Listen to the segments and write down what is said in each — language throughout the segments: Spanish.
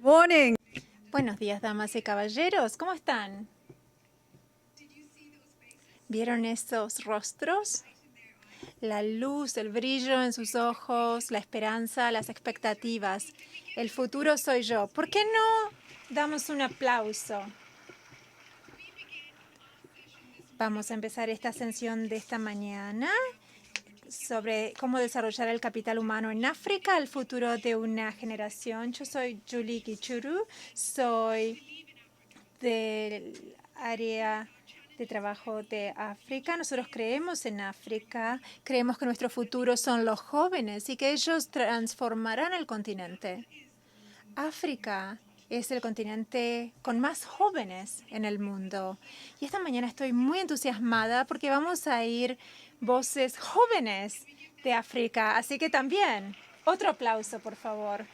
Morning. Buenos días, damas y caballeros. ¿Cómo están? ¿Vieron esos rostros? La luz, el brillo en sus ojos, la esperanza, las expectativas. El futuro soy yo. ¿Por qué no damos un aplauso? Vamos a empezar esta sesión de esta mañana sobre cómo desarrollar el capital humano en África, el futuro de una generación. Yo soy Julie Gichuru, soy del área de trabajo de África. Nosotros creemos en África, creemos que nuestro futuro son los jóvenes y que ellos transformarán el continente. África es el continente con más jóvenes en el mundo. Y esta mañana estoy muy entusiasmada porque vamos a ir voces jóvenes de África. Así que también, otro aplauso, por favor.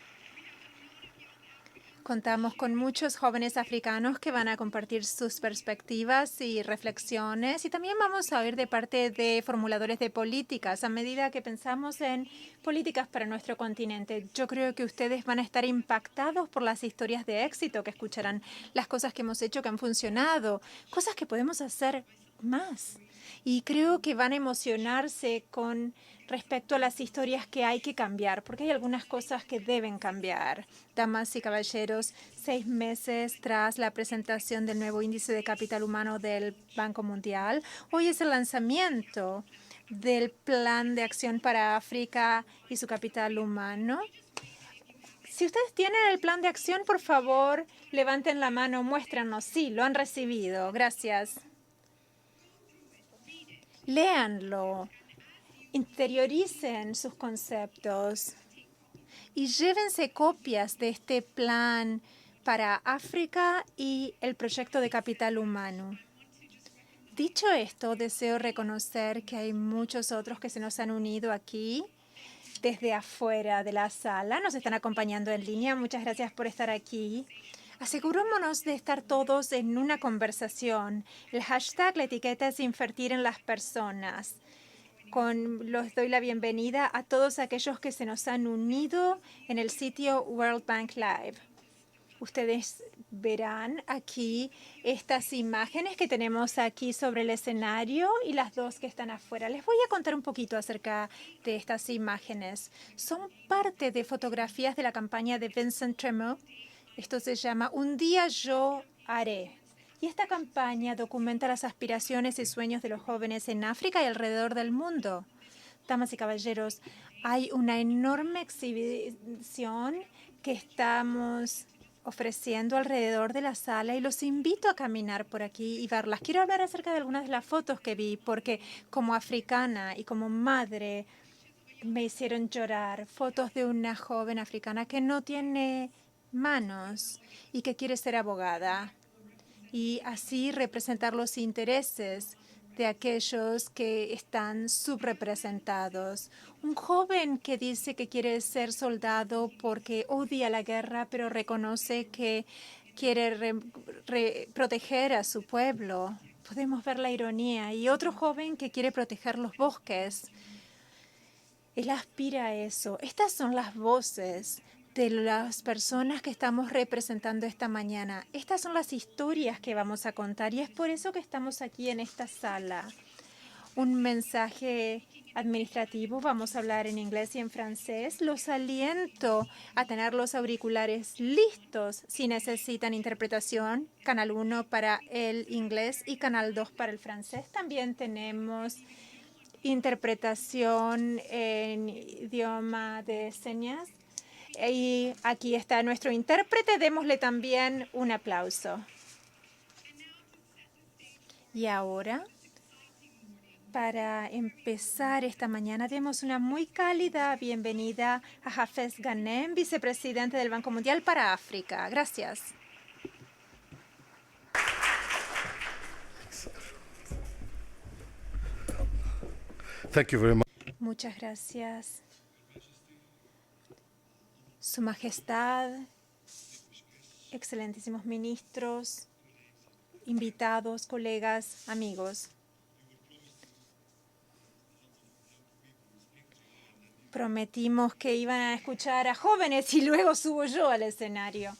Contamos con muchos jóvenes africanos que van a compartir sus perspectivas y reflexiones y también vamos a oír de parte de formuladores de políticas a medida que pensamos en políticas para nuestro continente. Yo creo que ustedes van a estar impactados por las historias de éxito que escucharán, las cosas que hemos hecho que han funcionado, cosas que podemos hacer más. Y creo que van a emocionarse con respecto a las historias que hay que cambiar, porque hay algunas cosas que deben cambiar. Damas y caballeros, 6 meses tras la presentación del nuevo índice de capital humano del Banco Mundial, hoy es el lanzamiento del Plan de Acción para África y su capital humano. Si ustedes tienen el plan de acción, por favor, levanten la mano, muéstranos. Sí, lo han recibido. Gracias. Léanlo, interioricen sus conceptos y llévense copias de este plan para África y el proyecto de capital humano. Dicho esto, deseo reconocer que hay muchos otros que se nos han unido aquí desde afuera de la sala. Nos están acompañando en línea. Muchas gracias por estar aquí. Asegurémonos de estar todos en una conversación. El hashtag, la etiqueta es invertir en las personas. Les doy la bienvenida a todos aquellos que se nos han unido en el sitio World Bank Live. Ustedes verán aquí estas imágenes que tenemos aquí sobre el escenario y las dos que están afuera. Les voy a contar un poquito acerca de estas imágenes. Son parte de fotografías de la campaña de Vincent Tremont. Esto se llama Un día yo haré. Y esta campaña documenta las aspiraciones y sueños de los jóvenes en África y alrededor del mundo. Damas y caballeros, hay una enorme exhibición que estamos ofreciendo alrededor de la sala y los invito a caminar por aquí y verlas. Quiero hablar acerca de algunas de las fotos que vi porque como africana y como madre me hicieron llorar. Fotos de una joven africana que no tiene manos y que quiere ser abogada y así representar los intereses de aquellos que están subrepresentados. Un joven que dice que quiere ser soldado porque odia la guerra, pero reconoce que quiere proteger a su pueblo. Podemos ver la ironía. Y otro joven que quiere proteger los bosques. Él aspira a eso. Estas son las voces de las personas que estamos representando esta mañana. Estas son las historias que vamos a contar y es por eso que estamos aquí en esta sala. Un mensaje administrativo, vamos a hablar en inglés y en francés. Los aliento a tener los auriculares listos si necesitan interpretación. Canal 1 para el inglés y Canal 2 para el francés. También tenemos interpretación en idioma de señas. Y aquí está nuestro intérprete. Démosle también un aplauso. Y ahora, para empezar esta mañana, demos una muy cálida bienvenida a Hafez Ghanem, vicepresidente del Banco Mundial para África. Gracias. Thank you very much. Muchas gracias. Su Majestad, excelentísimos ministros, invitados, colegas, amigos. Prometimos que iban a escuchar a jóvenes y luego subo yo al escenario.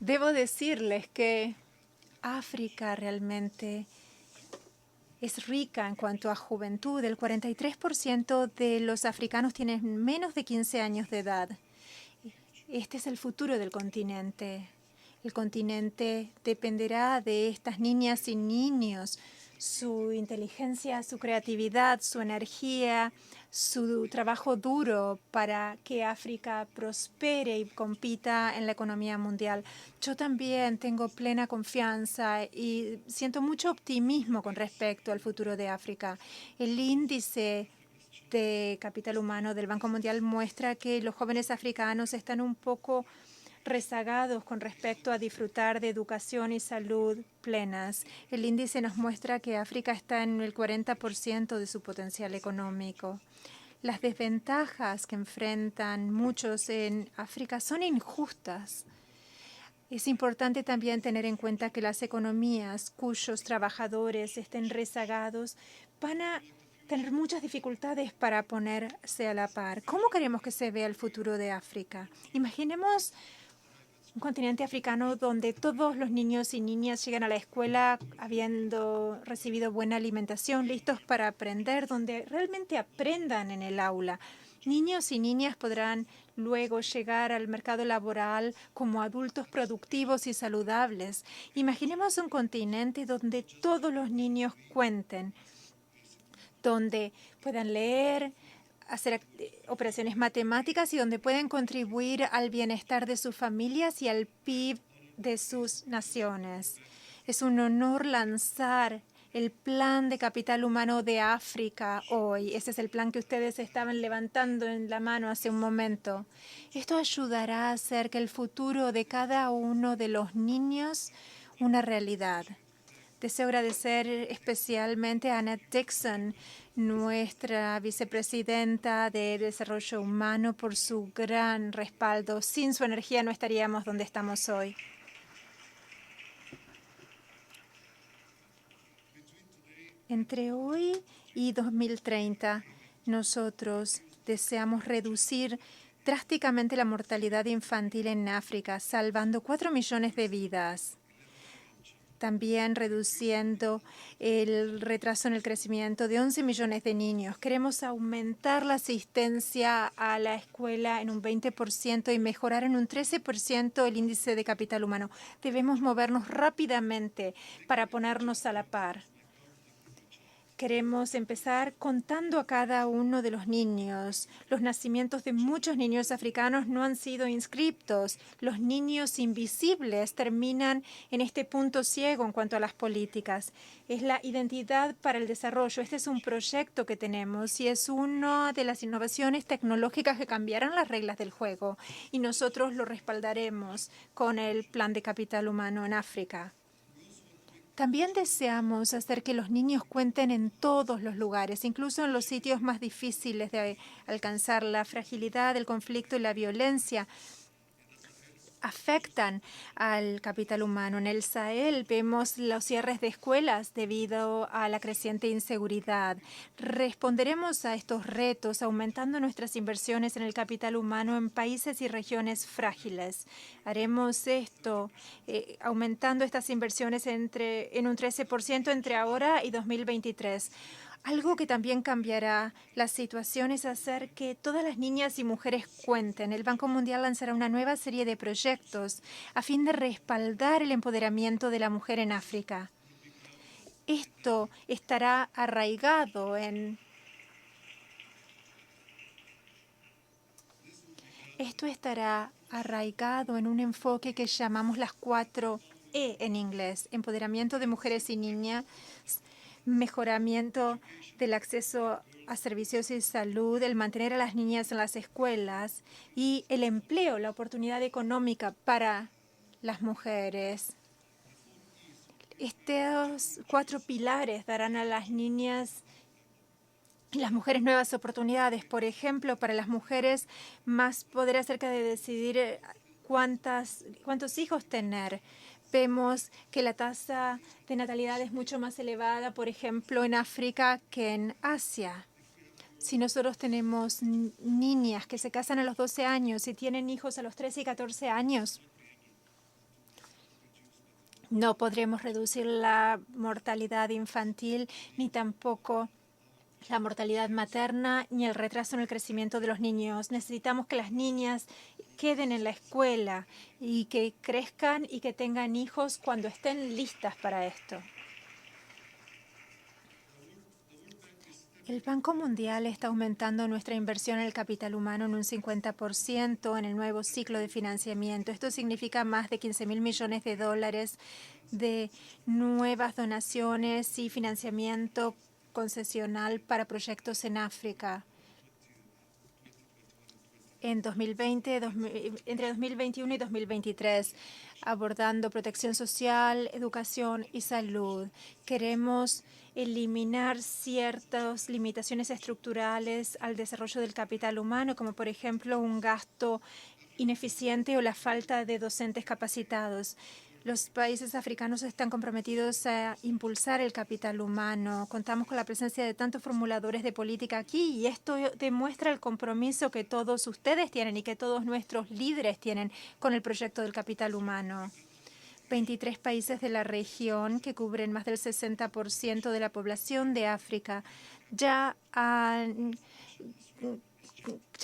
Debo decirles que África realmente es rica en cuanto a juventud. El 43% de los africanos tienen menos de 15 años de edad. Este es el futuro del continente. El continente dependerá de estas niñas y niños, su inteligencia, su creatividad, su energía, su trabajo duro para que África prospere y compita en la economía mundial. Yo también tengo plena confianza y siento mucho optimismo con respecto al futuro de África. El índice de capital humano del Banco Mundial muestra que los jóvenes africanos están un poco rezagados con respecto a disfrutar de educación y salud plenas. El índice nos muestra que África está en el 40% de su potencial económico. Las desventajas que enfrentan muchos en África son injustas. Es importante también tener en cuenta que las economías cuyos trabajadores estén rezagados van a tener muchas dificultades para ponerse a la par. ¿Cómo queremos que se vea el futuro de África? Imaginemos un continente africano donde todos los niños y niñas llegan a la escuela habiendo recibido buena alimentación, listos para aprender, donde realmente aprendan en el aula. Niños y niñas podrán luego llegar al mercado laboral como adultos productivos y saludables. Imaginemos un continente donde todos los niños cuenten, donde puedan leer, hacer operaciones matemáticas y donde pueden contribuir al bienestar de sus familias y al PIB de sus naciones. Es un honor lanzar el plan de capital humano de África hoy. Ese es el plan que ustedes estaban levantando en la mano hace un momento. Esto ayudará a hacer que el futuro de cada uno de los niños una realidad. Deseo agradecer especialmente a Annette Dixon, nuestra vicepresidenta de Desarrollo Humano, por su gran respaldo. Sin su energía no estaríamos donde estamos hoy. Entre hoy y 2030, nosotros deseamos reducir drásticamente la mortalidad infantil en África, salvando 4 millones de vidas. También reduciendo el retraso en el crecimiento de 11 millones de niños. Queremos aumentar la asistencia a la escuela en un 20% y mejorar en un 13% el índice de capital humano. Debemos movernos rápidamente para ponernos a la par. Queremos empezar contando a cada uno de los niños. Los nacimientos de muchos niños africanos no han sido inscriptos. Los niños invisibles terminan en este punto ciego en cuanto a las políticas. Es la identidad para el desarrollo. Este es un proyecto que tenemos y es una de las innovaciones tecnológicas que cambiarán las reglas del juego. Y nosotros lo respaldaremos con el Plan de Capital Humano en África. También deseamos hacer que los niños cuenten en todos los lugares, incluso en los sitios más difíciles de alcanzar. La fragilidad, el conflicto y la violencia afectan al capital humano. En el Sahel vemos los cierres de escuelas debido a la creciente inseguridad. Responderemos a estos retos aumentando nuestras inversiones en el capital humano en países y regiones frágiles. Haremos esto aumentando estas inversiones en un 13% entre ahora y 2023. Algo que también cambiará la situación es hacer que todas las niñas y mujeres cuenten. El Banco Mundial lanzará una nueva serie de proyectos a fin de respaldar el empoderamiento de la mujer en África. Esto estará arraigado en un enfoque que llamamos las 4E en inglés: empoderamiento de mujeres y niñas, mejoramiento del acceso a servicios y salud, el mantener a las niñas en las escuelas y el empleo, la oportunidad económica para las mujeres. Estos 4 pilares darán a las niñas y las mujeres nuevas oportunidades. Por ejemplo, para las mujeres, más poder acerca de decidir cuántos hijos tener. Vemos que la tasa de natalidad es mucho más elevada, por ejemplo, en África que en Asia. Si nosotros tenemos niñas que se casan a los 12 años y tienen hijos a los 13 y 14 años, No podremos reducir la mortalidad infantil ni tampoco la mortalidad materna ni el retraso en el crecimiento de los niños. Necesitamos que las niñas queden en la escuela y que crezcan y que tengan hijos cuando estén listas para esto. El Banco Mundial está aumentando nuestra inversión en el capital humano en un 50% en el nuevo ciclo de financiamiento. Esto significa más de 15.000 millones de dólares de nuevas donaciones y financiamiento concesional para proyectos en África. En 2020, entre 2021 y 2023, abordando protección social, educación y salud. Queremos eliminar ciertas limitaciones estructurales al desarrollo del capital humano, como por ejemplo un gasto ineficiente o la falta de docentes capacitados. Los países africanos están comprometidos a impulsar el capital humano. Contamos con la presencia de tantos formuladores de política aquí y esto demuestra el compromiso que todos ustedes tienen y que todos nuestros líderes tienen con el proyecto del capital humano. 23 países de la región, que cubren más del 60% de la población de África, ya han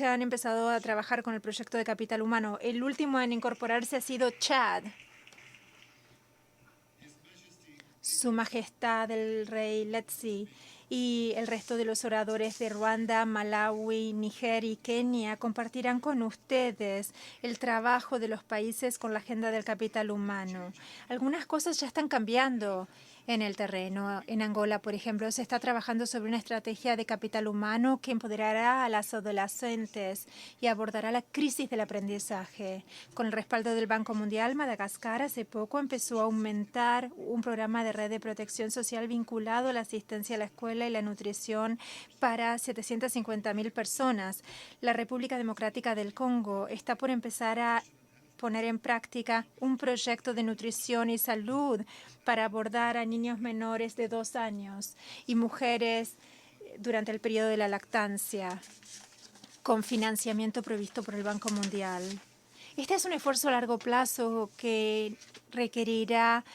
empezado a trabajar con el proyecto de capital humano. El último en incorporarse ha sido Chad. Su Majestad el Rey Letsi y el resto de los oradores de Ruanda, Malawi, Níger y Kenia compartirán con ustedes el trabajo de los países con la agenda del capital humano. Algunas cosas ya están cambiando en el terreno. En Angola, por ejemplo, se está trabajando sobre una estrategia de capital humano que empoderará a las adolescentes y abordará la crisis del aprendizaje. Con el respaldo del Banco Mundial, Madagascar hace poco empezó a aumentar un programa de red de protección social vinculado a la asistencia a la escuela y la nutrición para 750.000 personas. La República Democrática del Congo está por empezar a poner en práctica un proyecto de nutrición y salud para abordar a niños menores de 2 años y mujeres durante el periodo de la lactancia, con financiamiento previsto por el Banco Mundial. Este es un esfuerzo a largo plazo que requerirá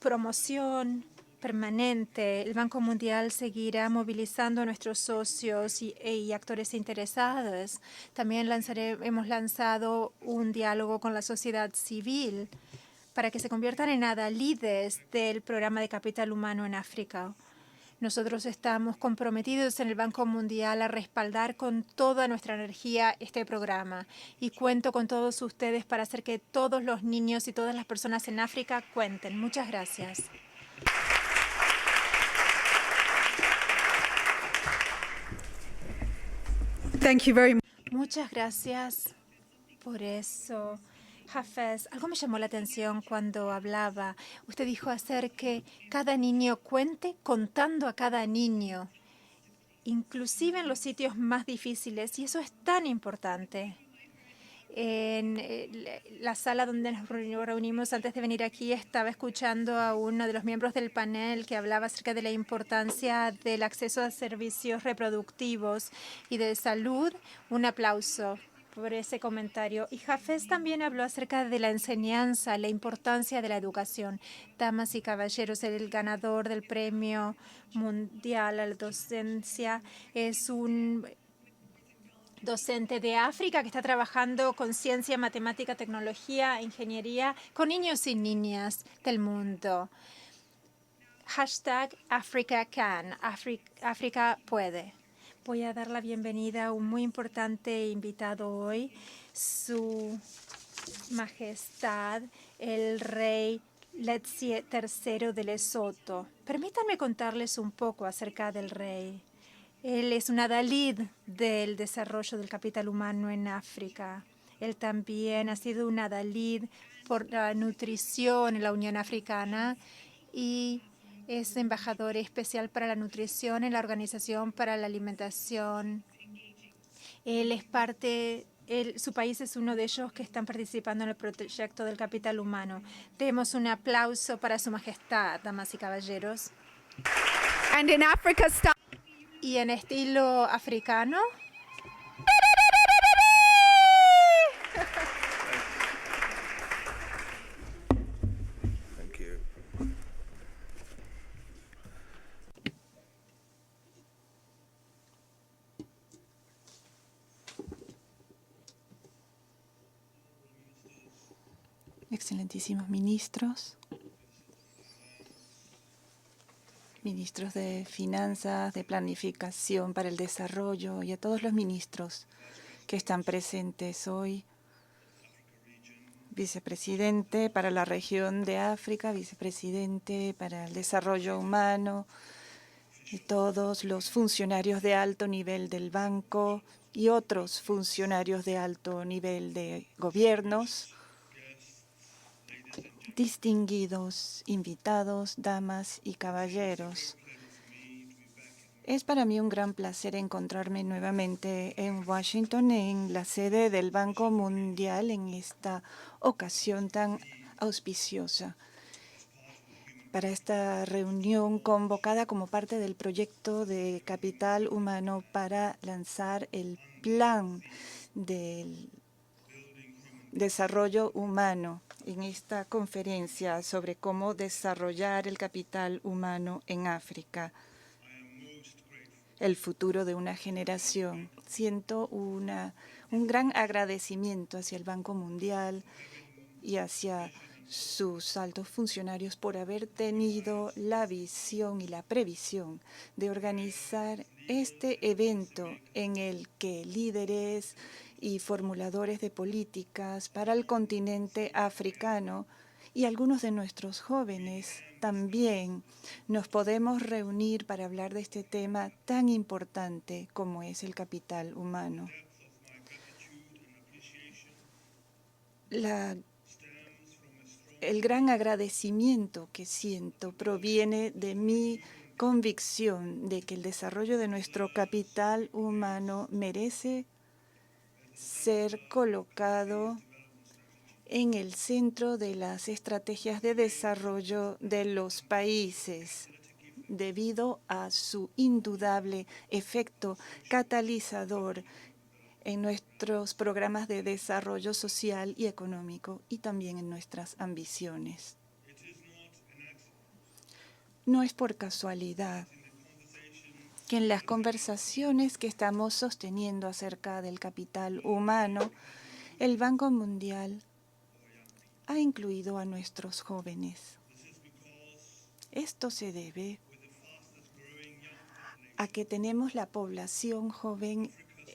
promoción permanente. El Banco Mundial seguirá movilizando a nuestros socios y actores interesados. También hemos lanzado un diálogo con la sociedad civil para que se conviertan en adalides del programa de capital humano en África. Nosotros estamos comprometidos en el Banco Mundial a respaldar con toda nuestra energía este programa y cuento con todos ustedes para hacer que todos los niños y todas las personas en África cuenten. Muchas gracias. Thank you very much. Muchas gracias por eso. Hafez, algo me llamó la atención cuando hablaba. Usted dijo hacer que cada niño cuente contando a cada niño, inclusive en los sitios más difíciles, y eso es tan importante. En la sala donde nos reunimos antes de venir aquí, estaba escuchando a uno de los miembros del panel que hablaba acerca de la importancia del acceso a servicios reproductivos y de salud. Un aplauso por ese comentario. Y Hafez también habló acerca de la enseñanza, la importancia de la educación. Damas y caballeros, el ganador del Premio Mundial a la Docencia es un docente de África que está trabajando con ciencia, matemática, tecnología, ingeniería, con niños y niñas del mundo. #AfricaCan, África puede. Voy a dar la bienvenida a un muy importante invitado hoy, Su Majestad, el Rey Letsi III de Lesoto. Permítanme contarles un poco acerca del rey. Él es un adalid del desarrollo del capital humano en África. Él también ha sido un adalid por la nutrición en la Unión Africana y es embajador especial para la nutrición en la Organización para la Alimentación. Él es su país es uno de ellos que están participando en el proyecto del capital humano. Demos un aplauso para Su Majestad, damas y caballeros. And in Africa style. Y en estilo africano. Thank you. excelentísimos ministros, ministros de Finanzas, de Planificación para el Desarrollo y a todos los ministros que están presentes hoy, vicepresidente para la región de África, vicepresidente para el desarrollo humano, y todos los funcionarios de alto nivel del banco y otros funcionarios de alto nivel de gobiernos, distinguidos invitados, damas y caballeros. Es para mí un gran placer encontrarme nuevamente en Washington, en la sede del Banco Mundial, en esta ocasión tan auspiciosa, para esta reunión convocada como parte del proyecto de capital humano para lanzar el plan del desarrollo humano en esta conferencia sobre cómo desarrollar el capital humano en África, el futuro de una generación. Siento un gran agradecimiento hacia el Banco Mundial y hacia sus altos funcionarios por haber tenido la visión y la previsión de organizar este evento en el que líderes y formuladores de políticas para el continente africano y algunos de nuestros jóvenes también nos podemos reunir para hablar de este tema tan importante como es el capital humano. El gran agradecimiento que siento proviene de mi convicción de que el desarrollo de nuestro capital humano merece ser colocado en el centro de las estrategias de desarrollo de los países, debido a su indudable efecto catalizador en nuestros programas de desarrollo social y económico y también en nuestras ambiciones. No es por casualidad que en las conversaciones que estamos sosteniendo acerca del capital humano, el Banco Mundial ha incluido a nuestros jóvenes. Esto se debe a que tenemos la población joven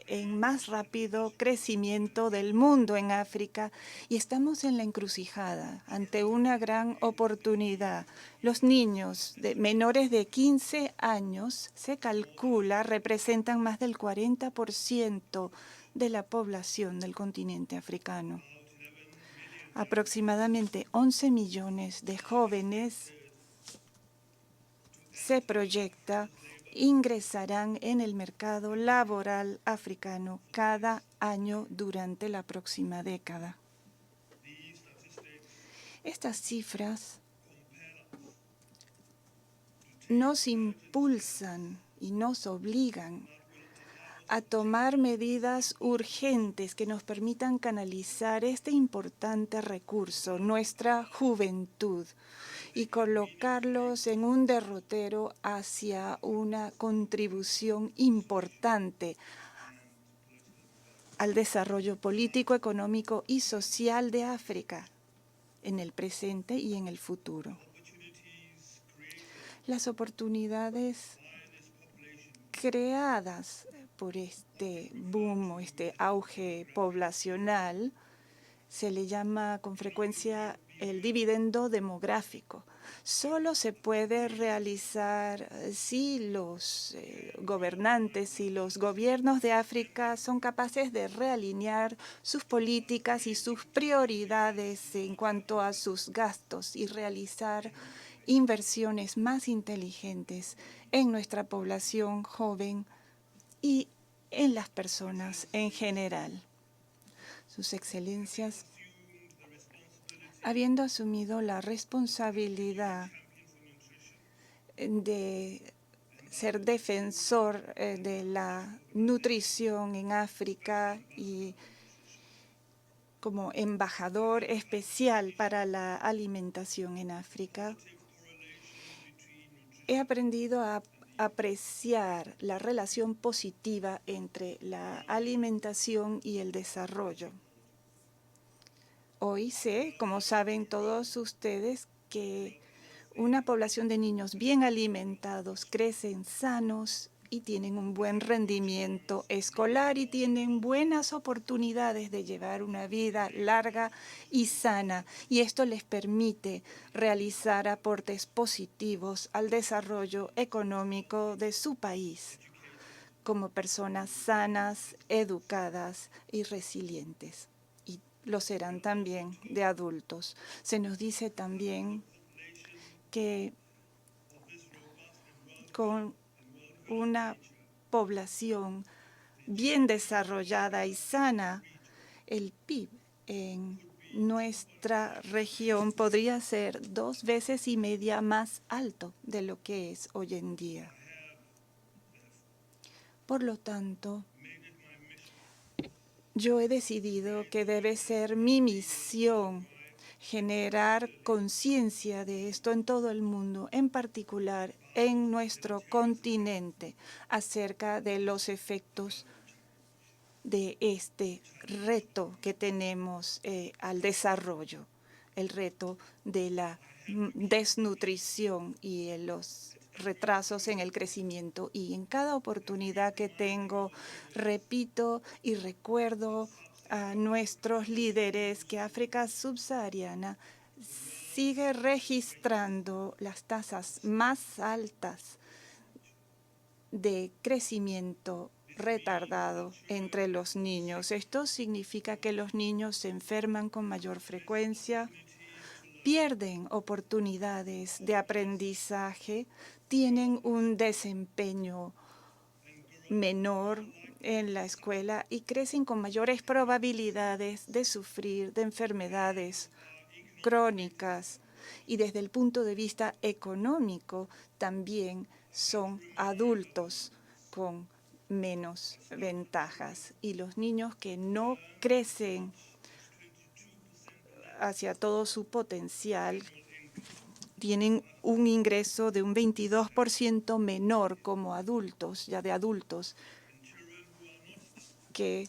en más rápido crecimiento del mundo en África y estamos en la encrucijada ante una gran oportunidad. Los niños menores de 15 años, se calcula, representan más del 40% de la población del continente africano. Aproximadamente 11 millones de jóvenes se proyecta ingresarán en el mercado laboral africano cada año durante la próxima década. Estas cifras nos impulsan y nos obligan a tomar medidas urgentes que nos permitan canalizar este importante recurso, nuestra juventud, y colocarlos en un derrotero hacia una contribución importante al desarrollo político, económico y social de África en el presente y en el futuro. Las oportunidades creadas por este boom o este auge poblacional se le llama con frecuencia el dividendo demográfico. Solo se puede realizar si los gobernantes y los gobiernos de África son capaces de realinear sus políticas y sus prioridades en cuanto a sus gastos y realizar inversiones más inteligentes en nuestra población joven y en las personas en general. Sus excelencias, habiendo asumido la responsabilidad de ser defensor de la nutrición en África y como embajador especial para la alimentación en África, he aprendido a apreciar la relación positiva entre la alimentación y el desarrollo. Hoy sé, como saben todos ustedes, que una población de niños bien alimentados crecen sanos y tienen un buen rendimiento escolar y tienen buenas oportunidades de llevar una vida larga y sana. Y esto les permite realizar aportes positivos al desarrollo económico de su país como personas sanas, educadas y resilientes. Y lo serán también de adultos. Se nos dice también que con una población bien desarrollada y sana, el PIB en nuestra región podría ser 2,5 veces más alto de lo que es hoy en día. Por lo tanto, yo he decidido que debe ser mi misión generar conciencia de esto en todo el mundo, en particular en nuestro continente, acerca de los efectos de este reto que tenemos al desarrollo, el reto de la desnutrición y los retrasos en el crecimiento. Y en cada oportunidad que tengo, repito y recuerdo a nuestros líderes que África subsahariana sigue registrando las tasas más altas de crecimiento retardado entre los niños. Esto significa que los niños se enferman con mayor frecuencia, pierden oportunidades de aprendizaje, tienen un desempeño menor en la escuela y crecen con mayores probabilidades de sufrir de enfermedades crónicas. Y desde el punto de vista económico también son adultos con menos ventajas. Y los niños que no crecen hacia todo su potencial tienen un ingreso de un 22% menor como adultos, ya de adultos, que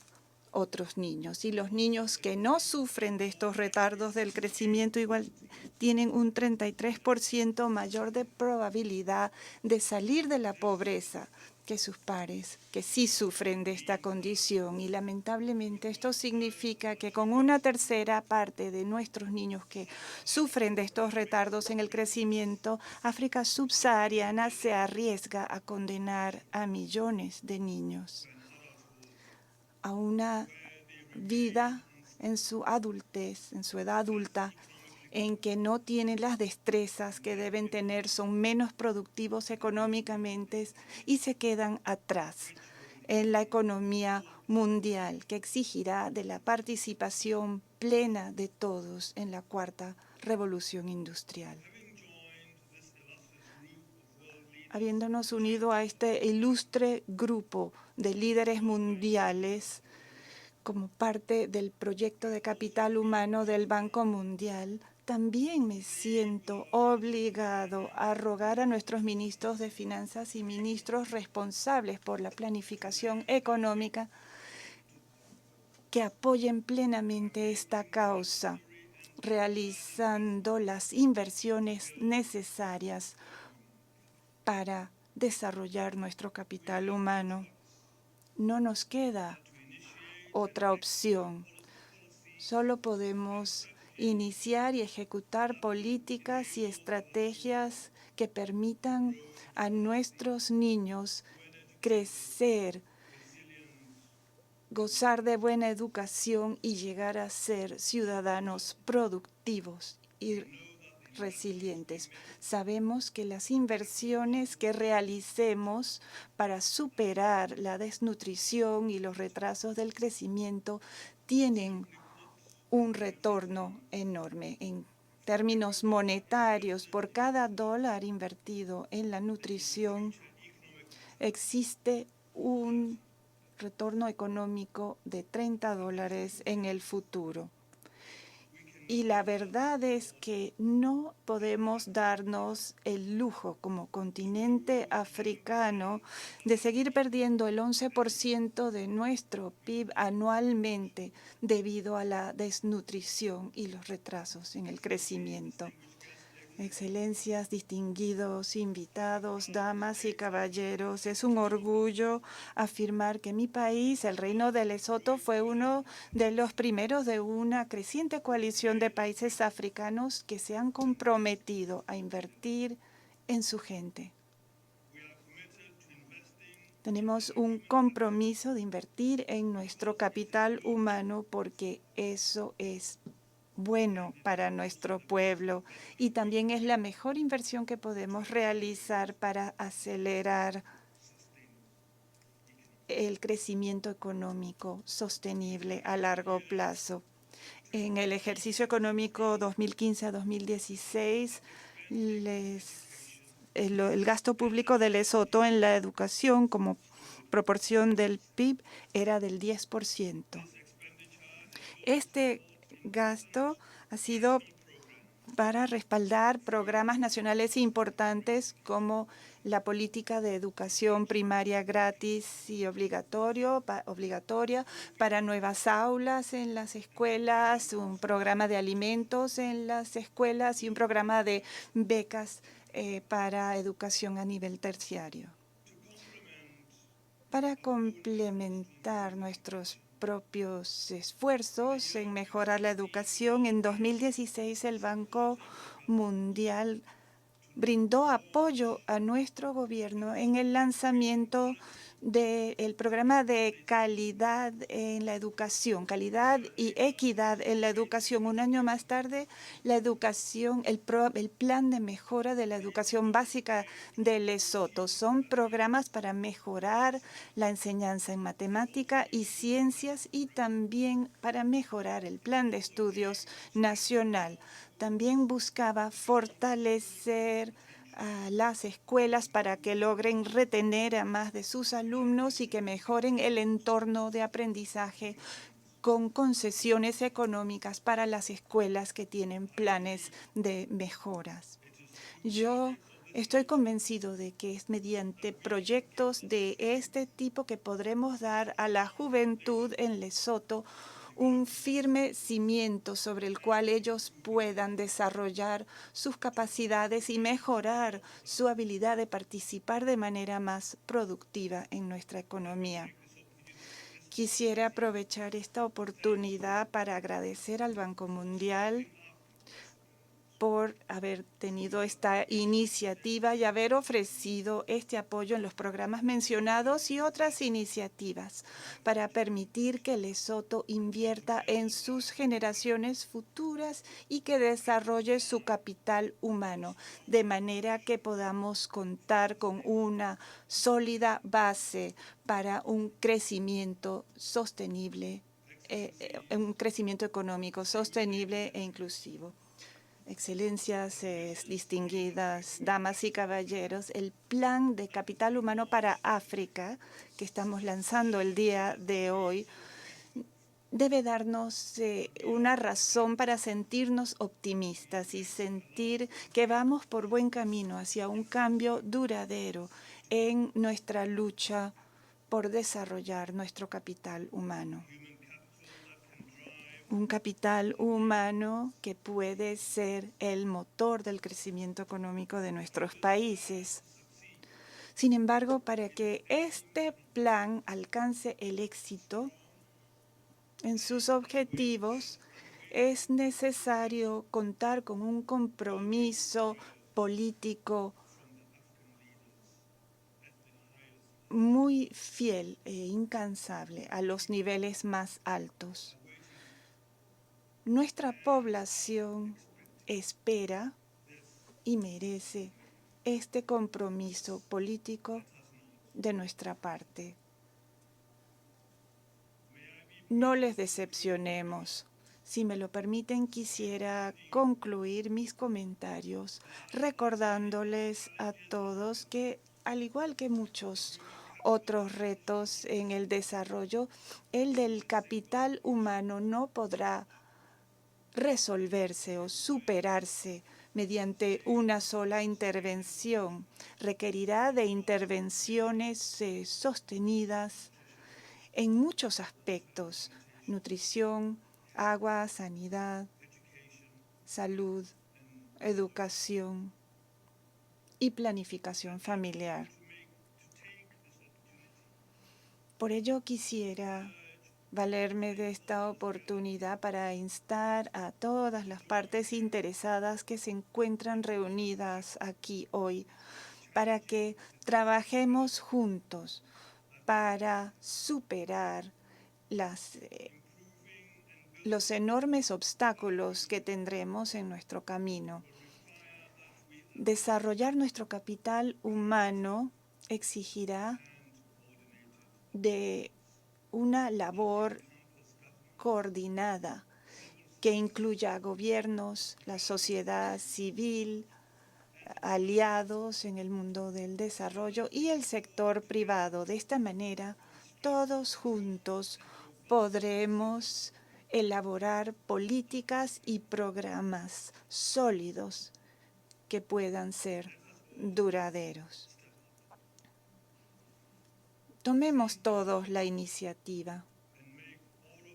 otros niños. Y los niños que no sufren de estos retardos del crecimiento igual tienen un 33% mayor de probabilidad de salir de la pobreza que sus pares, que sí sufren de esta condición. Y lamentablemente esto significa que con una tercera parte de nuestros niños que sufren de estos retardos en el crecimiento, África subsahariana se arriesga a condenar a millones de niños a una vida en su adultez, en su edad adulta, en que no tienen las destrezas que deben tener, son menos productivos económicamente y se quedan atrás en la economía mundial, que exigirá de la participación plena de todos en la cuarta revolución industrial. Habiéndonos unido a este ilustre grupo de líderes mundiales como parte del proyecto de capital humano del Banco Mundial, también me siento obligado a rogar a nuestros ministros de Finanzas y ministros responsables por la planificación económica que apoyen plenamente esta causa, realizando las inversiones necesarias para desarrollar nuestro capital humano. No nos queda otra opción. Solo podemos iniciar y ejecutar políticas y estrategias que permitan a nuestros niños crecer, gozar de buena educación y llegar a ser ciudadanos productivos y resilientes. Sabemos que las inversiones que realicemos para superar la desnutrición y los retrasos del crecimiento tienen un retorno enorme. En términos monetarios, por cada dólar invertido en la nutrición, existe un retorno económico de $30 en el futuro. Y la verdad es que no podemos darnos el lujo como continente africano de seguir perdiendo el 11% de nuestro PIB anualmente debido a la desnutrición y los retrasos en el crecimiento. Excelencias, distinguidos invitados, damas y caballeros, es un orgullo afirmar que mi país, el Reino de Lesoto, fue uno de los primeros de una creciente coalición de países africanos que se han comprometido a invertir en su gente. Tenemos un compromiso de invertir en nuestro capital humano porque eso es bueno para nuestro pueblo y también es la mejor inversión que podemos realizar para acelerar el crecimiento económico sostenible a largo plazo. En el ejercicio económico 2015 a 2016, el gasto público de Lesoto en la educación como proporción del PIB era del 10%. Este gasto ha sido para respaldar programas nacionales importantes como la política de educación primaria gratis y obligatoria para nuevas aulas en las escuelas, un programa de alimentos en las escuelas y un programa de becas para educación a nivel terciario. Para complementar nuestros propios esfuerzos en mejorar la educación, en 2016 el Banco Mundial brindó apoyo a nuestro gobierno en el lanzamiento del programa de calidad en la educación, calidad y equidad en la educación. Un año más tarde, la educación, el plan de mejora de la educación básica de Lesoto son programas para mejorar la enseñanza en matemática y ciencias y también para mejorar el plan de estudios nacional. También buscaba fortalecer a las escuelas para que logren retener a más de sus alumnos y que mejoren el entorno de aprendizaje con concesiones económicas para las escuelas que tienen planes de mejoras. Yo estoy convencido de que es mediante proyectos de este tipo que podremos dar a la juventud en Lesoto un firme cimiento sobre el cual ellos puedan desarrollar sus capacidades y mejorar su habilidad de participar de manera más productiva en nuestra economía. Quisiera aprovechar esta oportunidad para agradecer al Banco Mundial por haber tenido esta iniciativa y haber ofrecido este apoyo en los programas mencionados y otras iniciativas para permitir que Lesoto invierta en sus generaciones futuras y que desarrolle su capital humano, de manera que podamos contar con una sólida base para un crecimiento sostenible, un crecimiento económico sostenible e inclusivo. Excelencias, distinguidas damas y caballeros, el plan de capital humano para África que estamos lanzando el día de hoy debe darnos una razón para sentirnos optimistas y sentir que vamos por buen camino hacia un cambio duradero en nuestra lucha por desarrollar nuestro capital humano. Un capital humano que puede ser el motor del crecimiento económico de nuestros países. Sin embargo, para que este plan alcance el éxito en sus objetivos, es necesario contar con un compromiso político muy fiel e incansable a los niveles más altos. Nuestra población espera y merece este compromiso político de nuestra parte. No les decepcionemos. Si me lo permiten, quisiera concluir mis comentarios recordándoles a todos que, al igual que muchos otros retos en el desarrollo, el del capital humano no podrá resolverse o superarse mediante una sola intervención. Requerirá de intervenciones sostenidas en muchos aspectos: nutrición, agua, sanidad, salud, educación y planificación familiar. Por ello quisiera valerme de esta oportunidad para instar a todas las partes interesadas que se encuentran reunidas aquí hoy para que trabajemos juntos para superar los enormes obstáculos que tendremos en nuestro camino. Desarrollar nuestro capital humano exigirá de una labor coordinada que incluya gobiernos, la sociedad civil, aliados en el mundo del desarrollo y el sector privado. De esta manera, todos juntos podremos elaborar políticas y programas sólidos que puedan ser duraderos. Tomemos todos la iniciativa.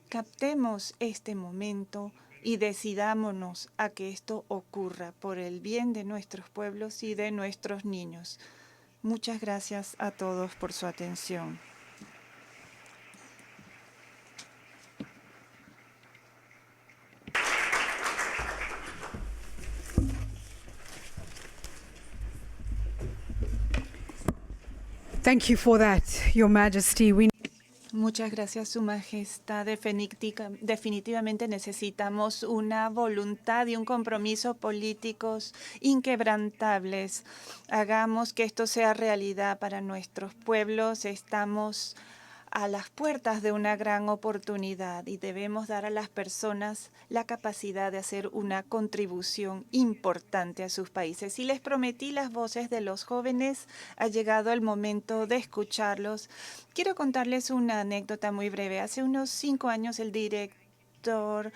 Captemos este momento y decidámonos a que esto ocurra por el bien de nuestros pueblos y de nuestros niños. Muchas gracias a todos por su atención. Thank you for that, Your Majesty. Muchas gracias, Su Majestad. Definitivamente necesitamos una voluntad y un compromiso políticos inquebrantables. Hagamos que esto sea realidad para nuestros pueblos. Estamos a las puertas de una gran oportunidad y debemos dar a las personas la capacidad de hacer una contribución importante a sus países. Y les prometí las voces de los jóvenes. Ha llegado el momento de escucharlos. Quiero contarles una anécdota muy breve. Hace unos 5 años el director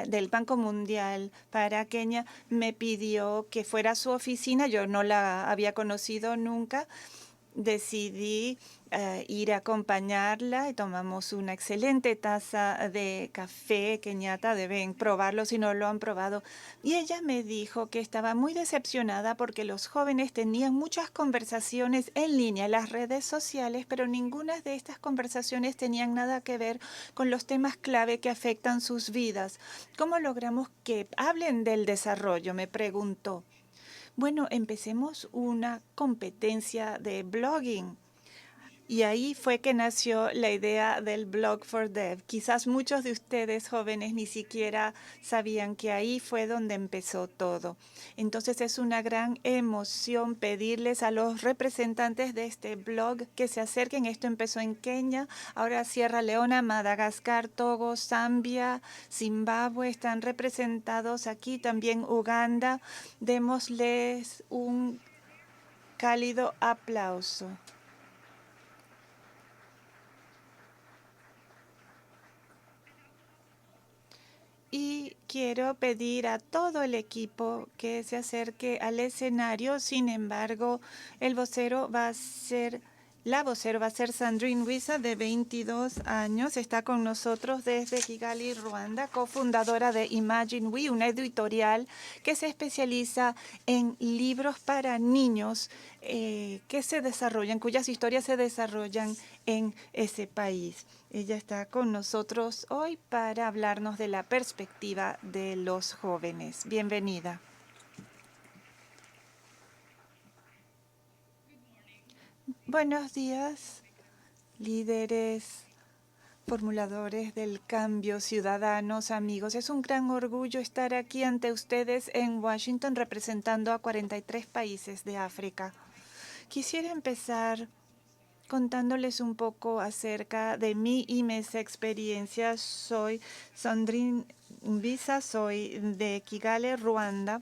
del Banco Mundial para Kenia me pidió que fuera a su oficina. Yo no la había conocido nunca. Decidí ir a acompañarla y tomamos una excelente taza de café Kenyatta. Deben probarlo si no lo han probado. Y ella me dijo que estaba muy decepcionada porque los jóvenes tenían muchas conversaciones en línea en las redes sociales, pero ninguna de estas conversaciones tenían nada que ver con los temas clave que afectan sus vidas. ¿Cómo logramos que hablen del desarrollo?, me preguntó. Bueno, empecemos una competencia de blogging. Y ahí fue que nació la idea del Blog for Dev. Quizás muchos de ustedes jóvenes ni siquiera sabían que ahí fue donde empezó todo. Entonces es una gran emoción pedirles a los representantes de este blog que se acerquen. Esto empezó en Kenia, ahora Sierra Leona, Madagascar, Togo, Zambia, Zimbabue están representados aquí, también Uganda. Démosles un cálido aplauso. Y quiero pedir a todo el equipo que se acerque al escenario. Sin embargo, la vocero va a ser Sandrine Wisa, de 22 años. Está con nosotros desde Kigali, Ruanda, cofundadora de Imagine We, una editorial que se especializa en libros para niños que se desarrollan, cuyas historias se desarrollan en ese país. Ella está con nosotros hoy para hablarnos de la perspectiva de los jóvenes. Bienvenida. Buenos días, líderes, formuladores del cambio, ciudadanos, amigos. Es un gran orgullo estar aquí ante ustedes en Washington representando a 43 países de África. Quisiera empezar contándoles un poco acerca de mí y mis experiencias. Soy Sandrine Wisa, soy de Kigali, Ruanda.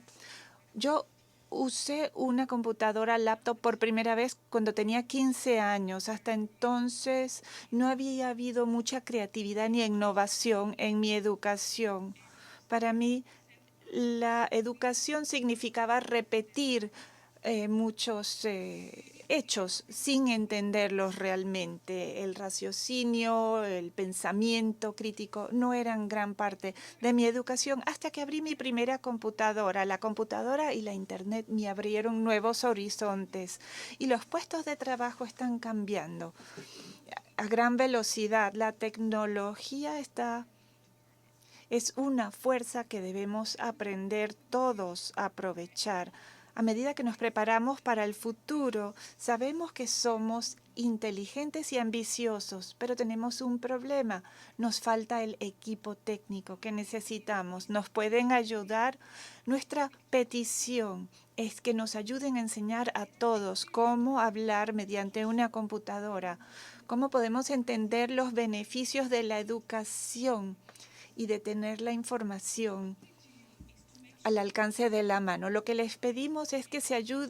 Yo usé una computadora laptop por primera vez cuando tenía 15 años. Hasta entonces no había habido mucha creatividad ni innovación en mi educación. Para mí, la educación significaba repetir muchos hechos sin entenderlos realmente. El raciocinio, el pensamiento crítico no eran gran parte de mi educación hasta que abrí mi primera computadora. La computadora y la Internet me abrieron nuevos horizontes y los puestos de trabajo están cambiando a gran velocidad. La tecnología es una fuerza que debemos aprender todos a aprovechar. A medida que nos preparamos para el futuro, sabemos que somos inteligentes y ambiciosos, pero tenemos un problema. Nos falta el equipo técnico que necesitamos. ¿Nos pueden ayudar? Nuestra petición es que nos ayuden a enseñar a todos cómo hablar mediante una computadora, cómo podemos entender los beneficios de la educación y de tener la información al alcance de la mano. Lo que les pedimos es que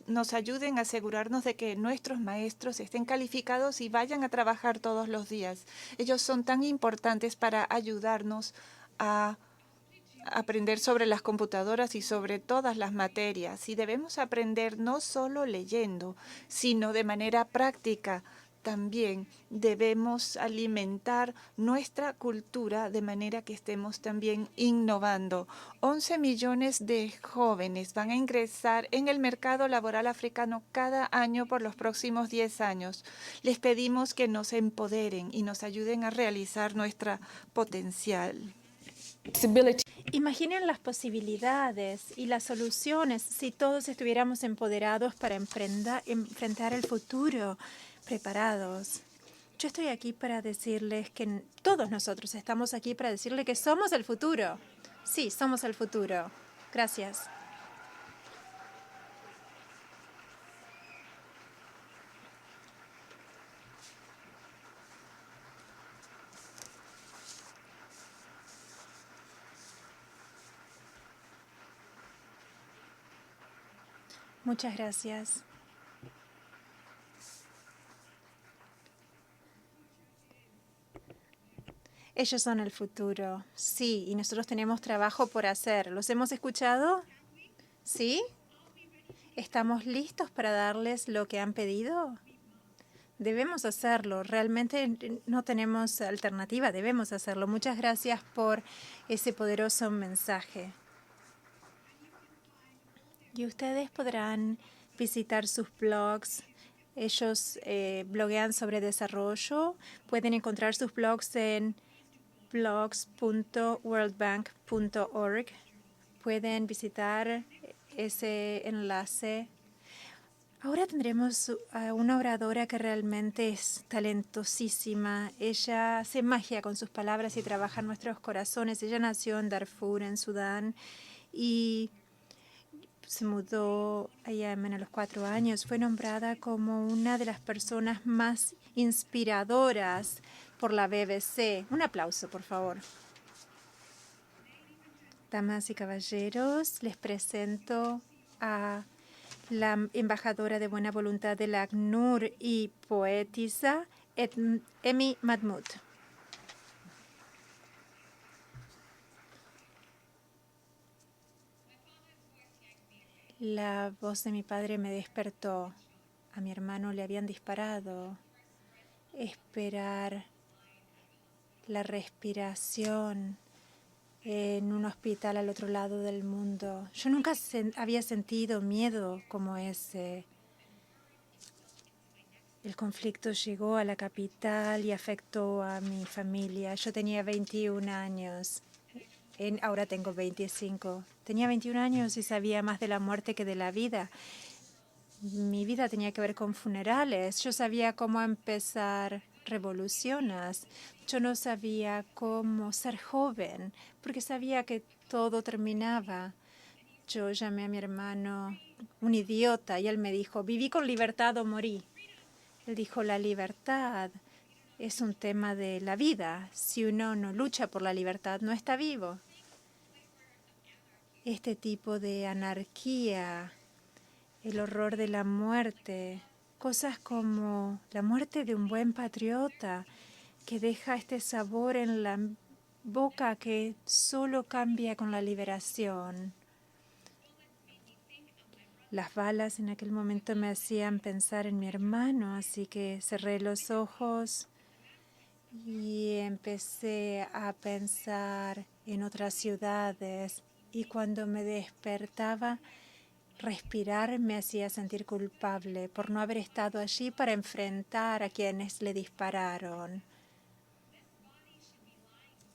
nos ayuden a asegurarnos de que nuestros maestros estén calificados y vayan a trabajar todos los días. Ellos son tan importantes para ayudarnos a aprender sobre las computadoras y sobre todas las materias. Y debemos aprender no solo leyendo, sino de manera práctica. También debemos alimentar nuestra cultura de manera que estemos también innovando. 11 millones de jóvenes van a ingresar en el mercado laboral africano cada año por los próximos 10 años. Les pedimos que nos empoderen y nos ayuden a realizar nuestro potencial. Imaginen las posibilidades y las soluciones si todos estuviéramos empoderados para enfrentar el futuro, preparados. Yo estoy aquí para decirles que todos nosotros estamos aquí para decirles que somos el futuro. Sí, somos el futuro. Gracias. Muchas gracias. Ellos son el futuro. Sí, y nosotros tenemos trabajo por hacer. ¿Los hemos escuchado? ¿Sí? ¿Estamos listos para darles lo que han pedido? Debemos hacerlo. Realmente no tenemos alternativa. Debemos hacerlo. Muchas gracias por ese poderoso mensaje. Y ustedes podrán visitar sus blogs. Ellos bloguean sobre desarrollo. Pueden encontrar sus blogs en blogs.worldbank.org. Pueden visitar ese enlace. Ahora tendremos a una oradora que realmente es talentosísima. Ella hace magia con sus palabras y trabaja en nuestros corazones. Ella nació en Darfur, en Sudán, y se mudó a Yemen a los 4 años. Fue nombrada como una de las personas más inspiradoras por la BBC. Un aplauso, por favor. Damas y caballeros, les presento a la embajadora de buena voluntad del ACNUR y poetisa Emi Mahmoud. La voz de mi padre me despertó. A mi hermano le habían disparado. Esperar la respiración en un hospital al otro lado del mundo. Yo nunca había sentido miedo como ese. El conflicto llegó a la capital y afectó a mi familia. Yo tenía 21 años. Ahora tengo 25. Tenía 21 años y sabía más de la muerte que de la vida. Mi vida tenía que ver con funerales. Yo sabía cómo empezar revoluciones. Yo no sabía cómo ser joven, porque sabía que todo terminaba. Yo llamé a mi hermano un idiota y él me dijo, viví con libertad o morí. Él dijo, la libertad es un tema de la vida. Si uno no lucha por la libertad, no está vivo. Este tipo de anarquía, el horror de la muerte, cosas como la muerte de un buen patriota que deja este sabor en la boca que solo cambia con la liberación. Las balas en aquel momento me hacían pensar en mi hermano, así que cerré los ojos y empecé a pensar en otras ciudades. Y cuando me despertaba, respirar me hacía sentir culpable por no haber estado allí para enfrentar a quienes le dispararon.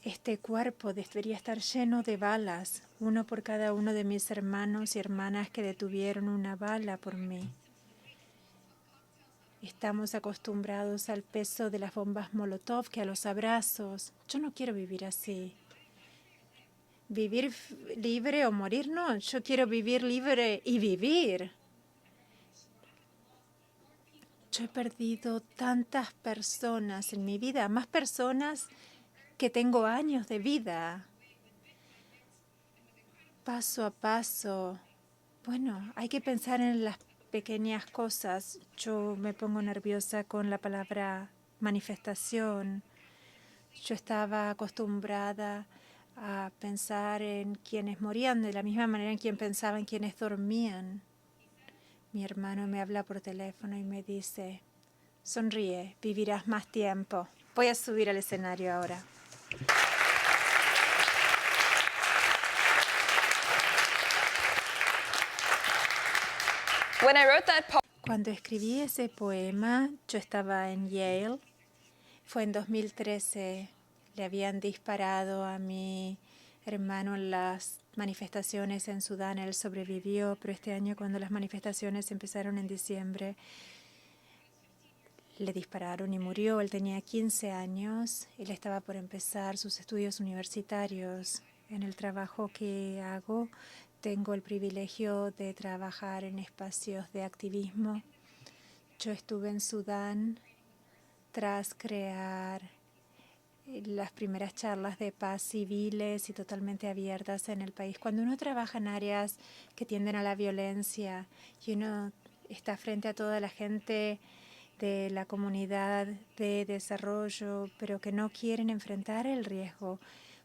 Este cuerpo debería estar lleno de balas, uno por cada uno de mis hermanos y hermanas que detuvieron una bala por mí. Estamos acostumbrados al peso de las bombas Molotov que a los abrazos. Yo no quiero vivir así. ¿Vivir libre o morir? No, yo quiero vivir libre y vivir. Yo he perdido tantas personas en mi vida, más personas que tengo años de vida. Paso a paso. Bueno, hay que pensar en las pequeñas cosas. Yo me pongo nerviosa con la palabra manifestación. Yo estaba acostumbrada a pensar en quienes morían de la misma manera en quien pensaba en quienes dormían. Mi hermano me habla por teléfono y me dice: sonríe, vivirás más tiempo. Voy a subir al escenario ahora. Cuando escribí ese poema, yo estaba en Yale. Fue en 2013. Le habían disparado a mi hermano en las manifestaciones en Sudán. Él sobrevivió, pero este año, cuando las manifestaciones empezaron en diciembre, le dispararon y murió. Él tenía 15 años. Él estaba por empezar sus estudios universitarios. En el trabajo que hago, tengo el privilegio de trabajar en espacios de activismo. Yo estuve en Sudán tras crear las primeras charlas de paz civiles y totalmente abiertas en el país. Cuando uno trabaja en áreas que tienden a la violencia y uno está frente a toda la gente de la comunidad de desarrollo, pero que no quieren enfrentar el riesgo,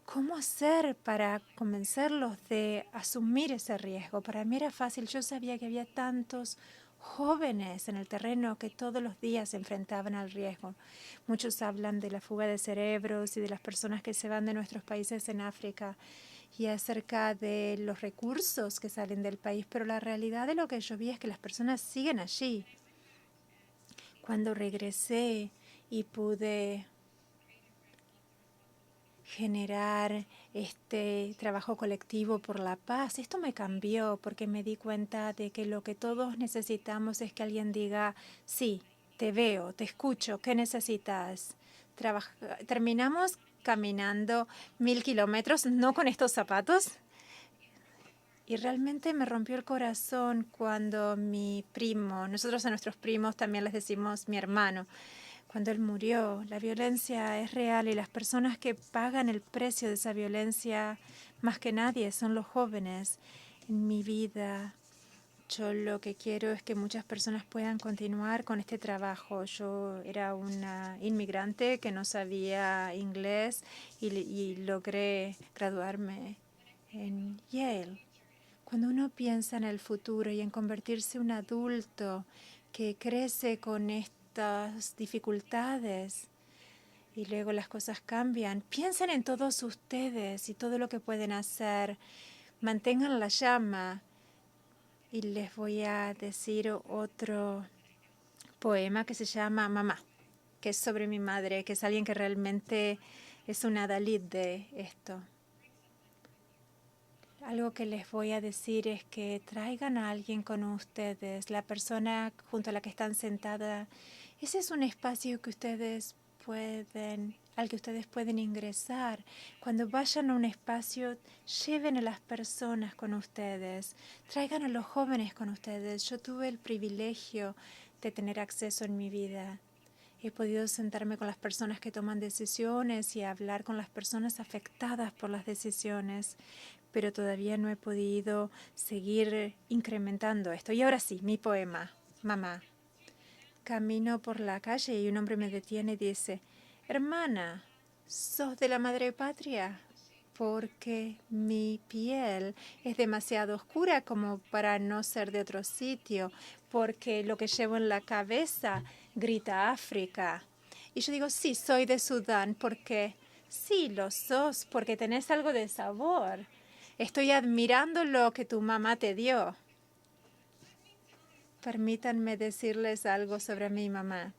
¿cómo hacer para convencerlos de asumir ese riesgo? Para mí era fácil. Yo sabía que había tantos jóvenes en el terreno que todos los días se enfrentaban al riesgo. Muchos hablan de la fuga de cerebros y de las personas que se van de nuestros países en África y acerca de los recursos que salen del país, pero la realidad de lo que yo vi es que las personas siguen allí. Cuando regresé y pude generar este trabajo colectivo por la paz, esto me cambió porque me di cuenta de que lo que todos necesitamos es que alguien diga: sí, te veo, te escucho, ¿qué necesitas? Terminamos caminando 1000 kilómetros, no con estos zapatos. Y realmente me rompió el corazón cuando mi primo, nosotros a nuestros primos también les decimos mi hermano, cuando él murió. La violencia es real y las personas que pagan el precio de esa violencia más que nadie son los jóvenes. En mi vida, yo lo que quiero es que muchas personas puedan continuar con este trabajo. Yo era una inmigrante que no sabía inglés y logré graduarme en Yale. Cuando uno piensa en el futuro y en convertirse en un adulto que crece con estas dificultades y luego las cosas cambian, piensen en todos ustedes y todo lo que pueden hacer. Mantengan la llama. Y les voy a decir otro poema que se llama Mamá, que es sobre mi madre, que es alguien que realmente es una adalid de esto. Algo que les voy a decir es que traigan a alguien con ustedes, la persona junto a la que están sentada. Ese es un espacio que al que ustedes pueden ingresar. Cuando vayan a un espacio, lleven a las personas con ustedes, traigan a los jóvenes con ustedes. Yo tuve el privilegio de tener acceso en mi vida. He podido sentarme con las personas que toman decisiones y hablar con las personas afectadas por las decisiones, pero todavía no he podido seguir incrementando esto. Y ahora sí, mi poema, Mamá. Camino por la calle y un hombre me detiene y dice: hermana, ¿Sos de la madre patria? Porque mi piel es demasiado oscura como para no ser de otro sitio, porque lo que llevo en la cabeza grita África. Y yo digo, sí, soy de Sudán, porque sí, lo sos, porque tenés algo de sabor. Estoy admirando lo que tu mamá te dio. Permítanme decirles algo sobre mi mamá.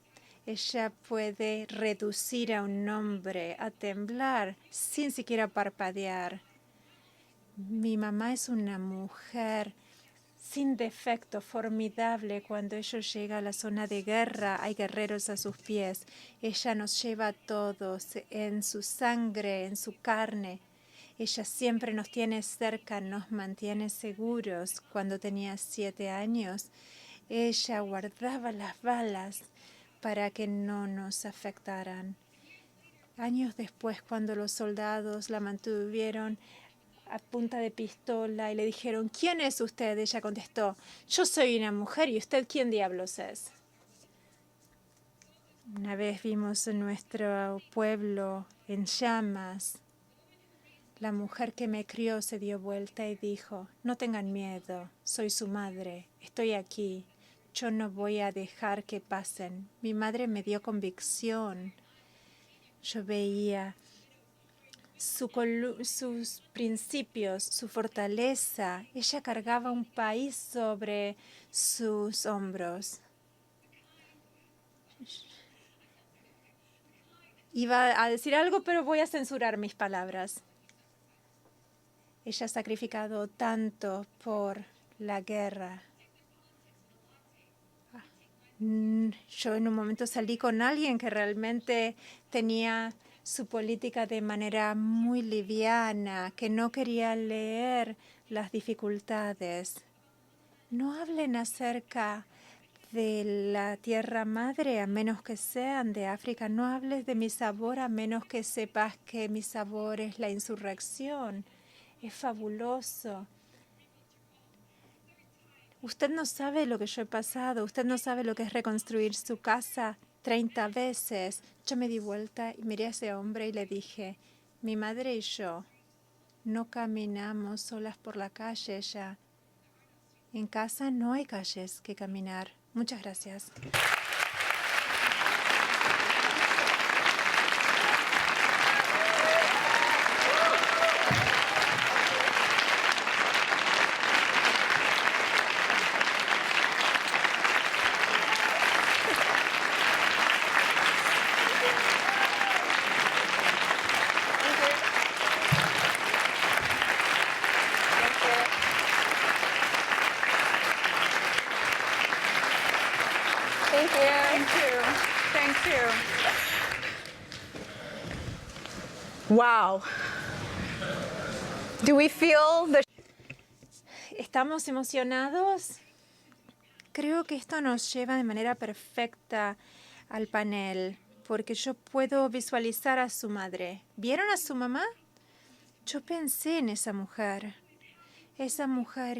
Ella puede reducir a un hombre a temblar sin siquiera parpadear. Mi mamá es una mujer sin defecto, formidable. Cuando ella llega a la zona de guerra, hay guerreros a sus pies. Ella nos lleva a todos en su sangre, en su carne. Ella siempre nos tiene cerca, nos mantiene seguros. Cuando tenía 7 años, ella guardaba las balas para que no nos afectaran. Años después, cuando los soldados la mantuvieron a punta de pistola y le dijeron, ¿quién es usted? Ella contestó, yo soy una mujer, ¿y usted quién diablos es? Una vez vimos en nuestro pueblo en llamas. La mujer que me crió se dio vuelta y dijo, no tengan miedo, soy su madre, estoy aquí. Yo no voy a dejar que pasen. Mi madre me dio convicción. Yo veía sus principios, su fortaleza. Ella cargaba un país sobre sus hombros. Iba a decir algo, pero voy a censurar mis palabras. Ella ha sacrificado tanto por la guerra. Yo en un momento salí con alguien que realmente tenía su política de manera muy liviana, que no quería leer las dificultades. No hablen acerca de la tierra madre a menos que sean de África. No hables de mi sabor a menos que sepas que mi sabor es la insurrección. Es fabuloso. Usted no sabe lo que yo he pasado. Usted no sabe lo que es reconstruir su casa 30 veces. Yo me di vuelta y miré a ese hombre y le dije, mi madre y yo no caminamos solas por la calle ya. En casa no hay calles que caminar. Muchas gracias. Thank you. Wow. Do we feel the ¿Estamos emocionados? Creo que esto nos lleva de manera perfecta al panel, porque yo puedo visualizar a su madre. ¿Vieron a su mamá? Yo pensé en esa mujer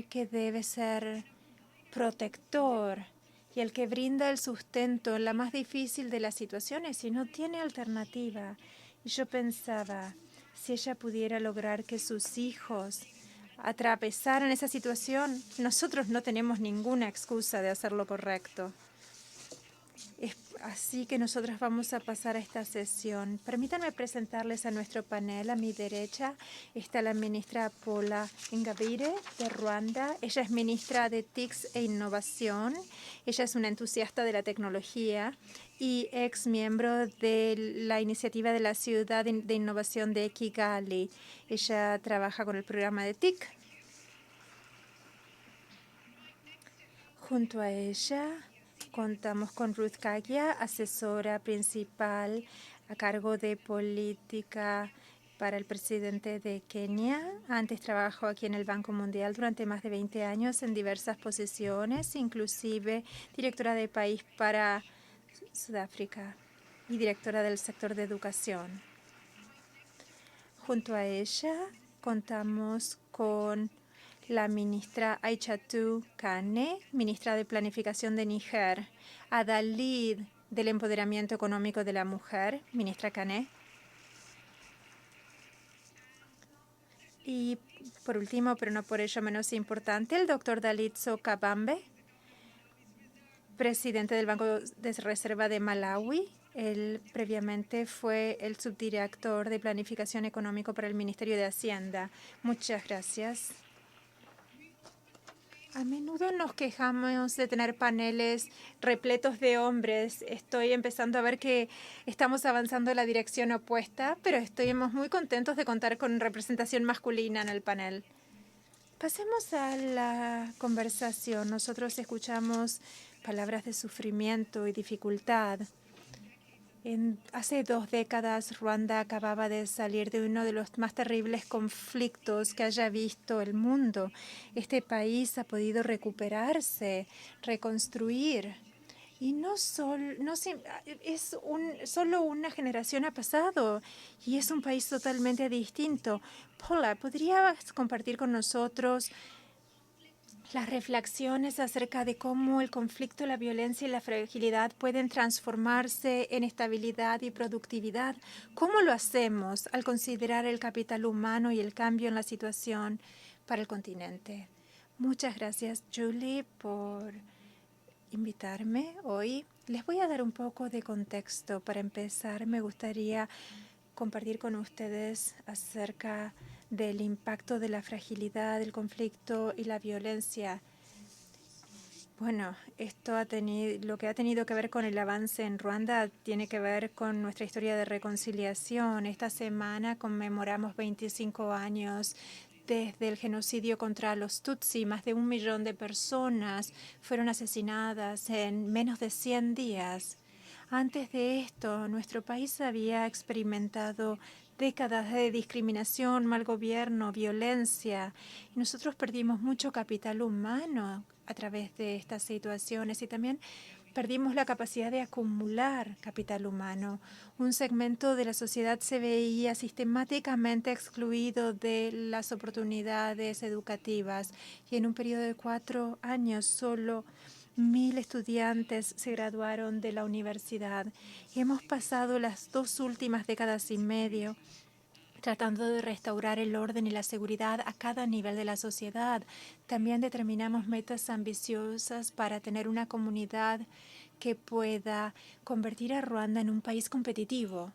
que debe ser protector y el que brinda el sustento en la más difícil de las situaciones y no tiene alternativa. Y yo pensaba, si ella pudiera lograr que sus hijos atravesaran esa situación, nosotros no tenemos ninguna excusa de hacer lo correcto. Así que nosotros vamos a pasar a esta sesión. Permítanme presentarles a nuestro panel. A mi derecha está la ministra Paula Ingabire de Ruanda. Ella es ministra de TICS e Innovación. Ella es una entusiasta de la tecnología y ex miembro de la iniciativa de la ciudad de innovación de Kigali. Ella trabaja con el programa de TIC. Junto a ella contamos con Ruth Kagia, asesora principal a cargo de política para el presidente de Kenia. Antes trabajó aquí en el Banco Mundial durante más de 20 años en diversas posiciones, inclusive directora de país para Sudáfrica y directora del sector de educación. Junto a ella contamos con la ministra Aïchatou Kane, ministra de Planificación de Níger, Adalid del Empoderamiento Económico de la Mujer, ministra Kane, Y por último, pero no por ello menos importante, el doctor Dalitso Kabambe, presidente del Banco de Reserva de Malawi. Él previamente fue el subdirector de Planificación Económico para el Ministerio de Hacienda. Muchas gracias. A menudo nos quejamos de tener paneles repletos de hombres. Estoy empezando a ver que estamos avanzando en la dirección opuesta, pero estamos muy contentos de contar con representación masculina en el panel. Pasemos a la conversación. Nosotros escuchamos palabras de sufrimiento y dificultad. Hace 2 décadas, Ruanda acababa de salir de uno de los más terribles conflictos que haya visto el mundo. Este país ha podido recuperarse, reconstruir. Y solo una generación ha pasado y es un país totalmente distinto. Paula, ¿podrías compartir con nosotros las reflexiones acerca de cómo el conflicto, la violencia y la fragilidad pueden transformarse en estabilidad y productividad? ¿Cómo lo hacemos al considerar el capital humano y el cambio en la situación para el continente? Muchas gracias, Julie, por invitarme hoy. Les voy a dar un poco de contexto. Para empezar, me gustaría compartir con ustedes acerca del impacto de la fragilidad, del conflicto y la violencia. Bueno, lo que ha tenido que ver con el avance en Ruanda tiene que ver con nuestra historia de reconciliación. Esta semana conmemoramos 25 años desde el genocidio contra los Tutsi. Más de 1 millón de personas fueron asesinadas en menos de 100 días. Antes de esto, nuestro país había experimentado décadas de discriminación, mal gobierno, violencia. Y nosotros perdimos mucho capital humano a través de estas situaciones y también perdimos la capacidad de acumular capital humano. Un segmento de la sociedad se veía sistemáticamente excluido de las oportunidades educativas y en un periodo de 4 años solo 1.000 estudiantes se graduaron de la universidad y hemos pasado las 2 últimas décadas y medio tratando de restaurar el orden y la seguridad a cada nivel de la sociedad. También determinamos metas ambiciosas para tener una comunidad que pueda convertir a Ruanda en un país competitivo.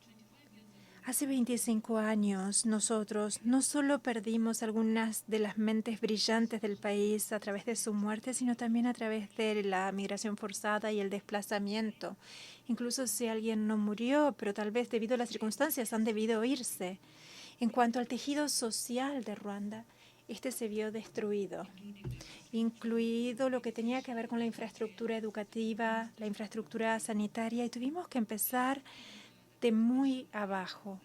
Hace 25 años nosotros no solo perdimos algunas de las mentes brillantes del país a través de su muerte, sino también a través de la migración forzada y el desplazamiento. Incluso si alguien no murió, pero tal vez debido a las circunstancias han debido irse. En cuanto al tejido social de Ruanda, este se vio destruido, incluido lo que tenía que ver con la infraestructura educativa, la infraestructura sanitaria, y tuvimos que empezar de muy abajo.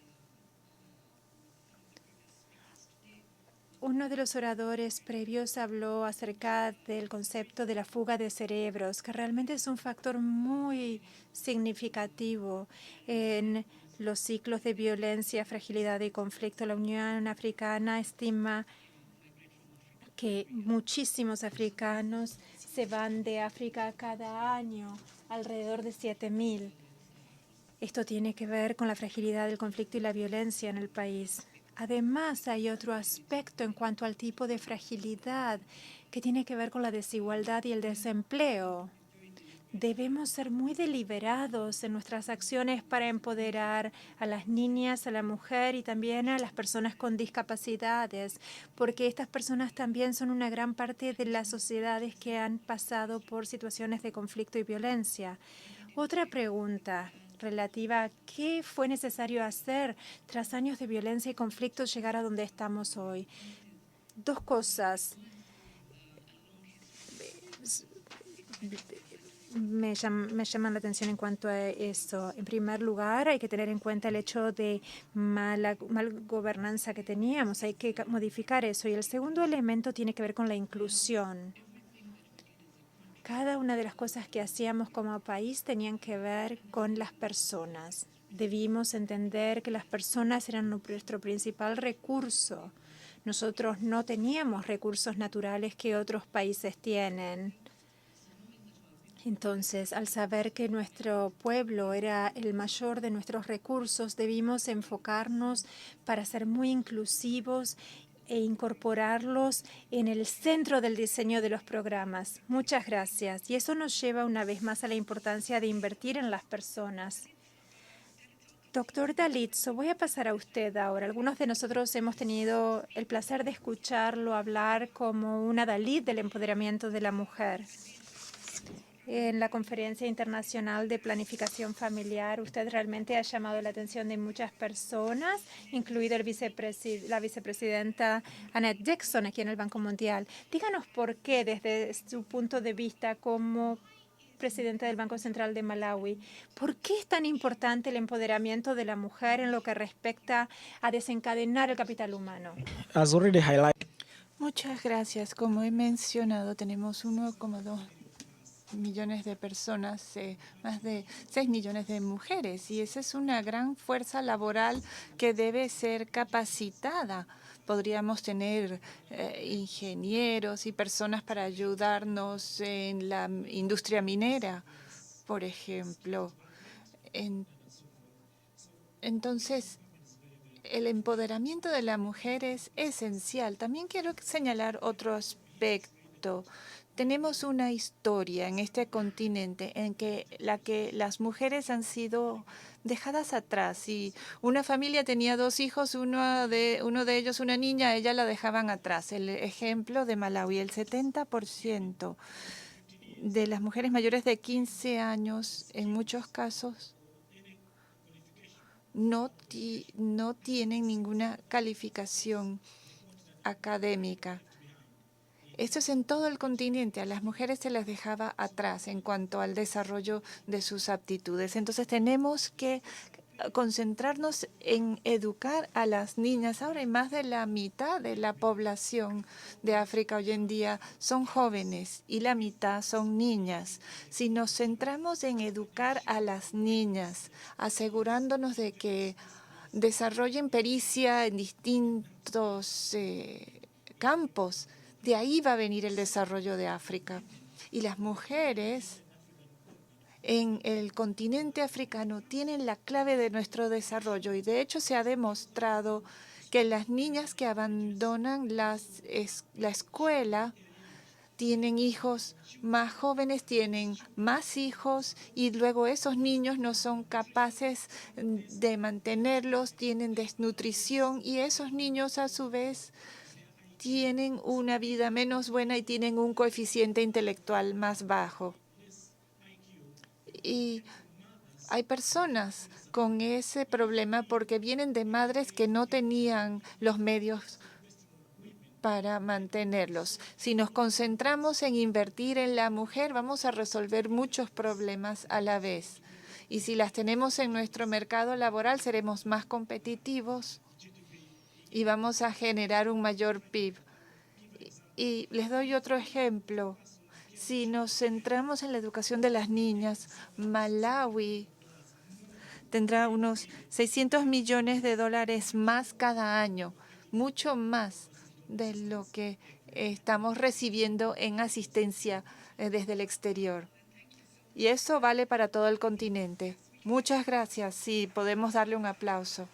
Uno de los oradores previos habló acerca del concepto de la fuga de cerebros, que realmente es un factor muy significativo en los ciclos de violencia, fragilidad y conflicto. La Unión Africana estima que muchísimos africanos se van de África cada año, alrededor de 7.000. Esto tiene que ver con la fragilidad del conflicto y la violencia en el país. Además, hay otro aspecto en cuanto al tipo de fragilidad que tiene que ver con la desigualdad y el desempleo. Debemos ser muy deliberados en nuestras acciones para empoderar a las niñas, a la mujer y también a las personas con discapacidades, porque estas personas también son una gran parte de las sociedades que han pasado por situaciones de conflicto y violencia. Otra pregunta relativa a qué fue necesario hacer tras años de violencia y conflicto llegar a donde estamos hoy. 2 cosas me llaman la atención en cuanto a eso. En primer lugar, hay que tener en cuenta el hecho de mal gobernanza que teníamos. Hay que modificar eso. Y el segundo elemento tiene que ver con la inclusión. Cada una de las cosas que hacíamos como país tenían que ver con las personas. Debimos entender que las personas eran nuestro principal recurso. Nosotros no teníamos recursos naturales que otros países tienen. Entonces, al saber que nuestro pueblo era el mayor de nuestros recursos, debimos enfocarnos para ser muy inclusivos e incorporarlos en el centro del diseño de los programas. Muchas gracias. Y eso nos lleva una vez más a la importancia de invertir en las personas. Doctor Dalitso, voy a pasar a usted ahora. Algunos de nosotros hemos tenido el placer de escucharlo hablar como una Dalit del empoderamiento de la mujer. En la Conferencia Internacional de Planificación Familiar, usted realmente ha llamado la atención de muchas personas, incluida la vicepresidenta Annette Jackson aquí en el Banco Mundial. Díganos por qué, desde su punto de vista como presidenta del Banco Central de Malawi, ¿por qué es tan importante el empoderamiento de la mujer en lo que respecta a desencadenar el capital humano? Muchas gracias. Como he mencionado, tenemos 1,2 millones de personas, más de 6 millones de mujeres, y esa es una gran fuerza laboral que debe ser capacitada. Podríamos tener ingenieros y personas para ayudarnos en la industria minera, por ejemplo. Entonces, el empoderamiento de la mujer es esencial. También quiero señalar otro aspecto. Tenemos una historia en este continente en que las mujeres han sido dejadas atrás. Si una familia tenía 2 hijos, uno de ellos una niña, ella la dejaban atrás. El ejemplo de Malawi, el 70% de las mujeres mayores de 15 años, en muchos casos, no tienen ninguna calificación académica. Esto es en todo el continente. A las mujeres se les dejaba atrás en cuanto al desarrollo de sus aptitudes. Entonces tenemos que concentrarnos en educar a las niñas. Ahora, más de la mitad de la población de África hoy en día son jóvenes y la mitad son niñas. Si nos centramos en educar a las niñas, asegurándonos de que desarrollen pericia en distintos campos, de ahí va a venir el desarrollo de África. Y las mujeres en el continente africano tienen la clave de nuestro desarrollo. Y de hecho se ha demostrado que las niñas que abandonan la escuela tienen hijos más jóvenes, tienen más hijos, y luego esos niños no son capaces de mantenerlos, tienen desnutrición, y esos niños a su vez tienen una vida menos buena y tienen un coeficiente intelectual más bajo. Y hay personas con ese problema porque vienen de madres que no tenían los medios para mantenerlos. Si nos concentramos en invertir en la mujer, vamos a resolver muchos problemas a la vez. Y si las tenemos en nuestro mercado laboral, seremos más competitivos y vamos a generar un mayor PIB. Y les doy otro ejemplo. Si nos centramos en la educación de las niñas, Malawi tendrá unos 600 millones de dólares más cada año, mucho más de lo que estamos recibiendo en asistencia desde el exterior. Y eso vale para todo el continente. Muchas gracias. Sí, podemos darle un aplauso.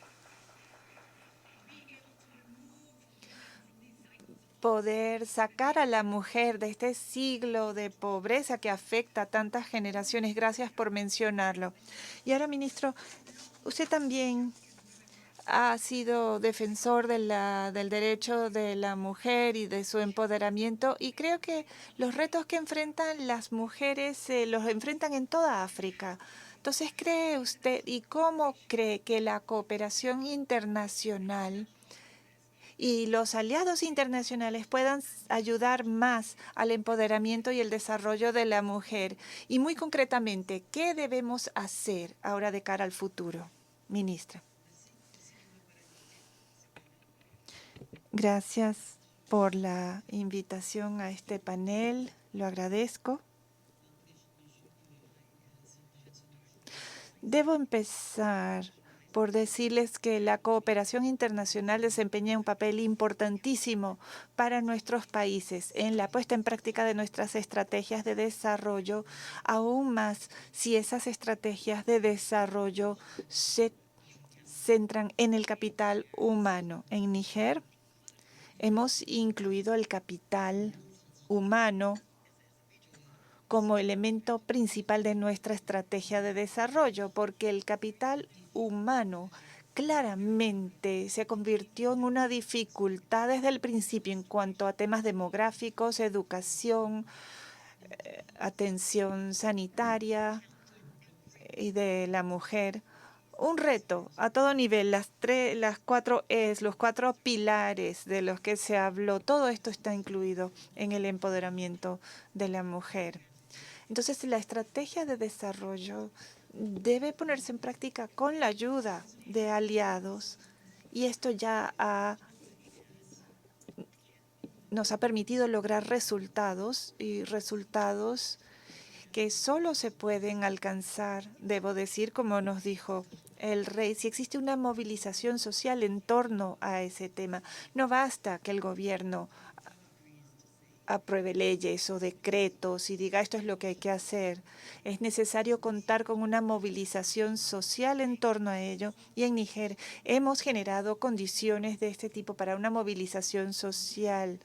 Poder sacar a la mujer de este siglo de pobreza que afecta a tantas generaciones. Gracias por mencionarlo. Y ahora, ministro, usted también ha sido defensor del derecho de la mujer y de su empoderamiento, y creo que los retos que enfrentan las mujeres los enfrentan en toda África. Entonces, ¿cree usted y cómo cree que la cooperación internacional y los aliados internacionales puedan ayudar más al empoderamiento y el desarrollo de la mujer? Y muy concretamente, ¿qué debemos hacer ahora de cara al futuro, ministra? Gracias por la invitación a este panel. Lo agradezco. Debo empezar por decirles que la cooperación internacional desempeña un papel importantísimo para nuestros países en la puesta en práctica de nuestras estrategias de desarrollo, aún más si esas estrategias de desarrollo se centran en el capital humano. En Níger, hemos incluido el capital humano como elemento principal de nuestra estrategia de desarrollo, porque el capital humano claramente se convirtió en una dificultad desde el principio en cuanto a temas demográficos, educación, atención sanitaria y de la mujer. Un reto a todo nivel, las cuatro Es, los cuatro pilares de los que se habló, todo esto está incluido en el empoderamiento de la mujer. Entonces, la estrategia de desarrollo debe ponerse en práctica con la ayuda de aliados y esto ya nos ha permitido lograr resultados que solo se pueden alcanzar, debo decir, como nos dijo el rey, si existe una movilización social en torno a ese tema. No basta que el gobierno apruebe leyes o decretos y diga esto es lo que hay que hacer. Es necesario contar con una movilización social en torno a ello. Y en Níger hemos generado condiciones de este tipo para una movilización social.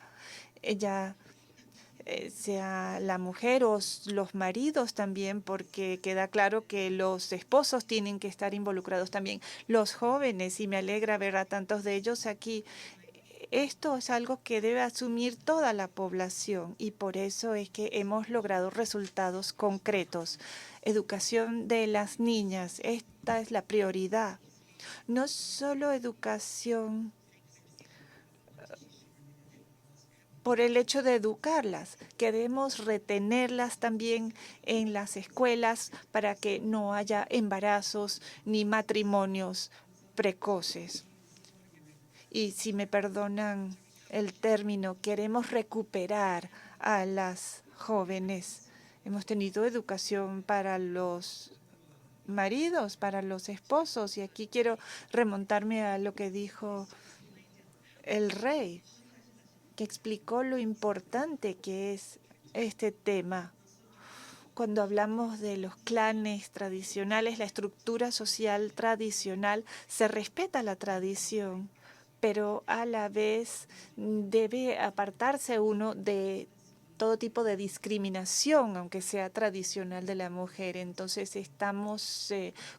Sea la mujer o los maridos también, porque queda claro que los esposos tienen que estar involucrados también, los jóvenes, y me alegra ver a tantos de ellos aquí. Esto es algo que debe asumir toda la población y por eso es que hemos logrado resultados concretos. Educación de las niñas, esta es la prioridad. No solo educación por el hecho de educarlas. Queremos retenerlas también en las escuelas para que no haya embarazos ni matrimonios precoces. Y si me perdonan el término, queremos recuperar a las jóvenes. Hemos tenido educación para los maridos, para los esposos, y aquí quiero remontarme a lo que dijo el rey, que explicó lo importante que es este tema. Cuando hablamos de los clanes tradicionales, la estructura social tradicional, se respeta la tradición, pero a la vez debe apartarse uno de todo tipo de discriminación, aunque sea tradicional de la mujer. Entonces estamos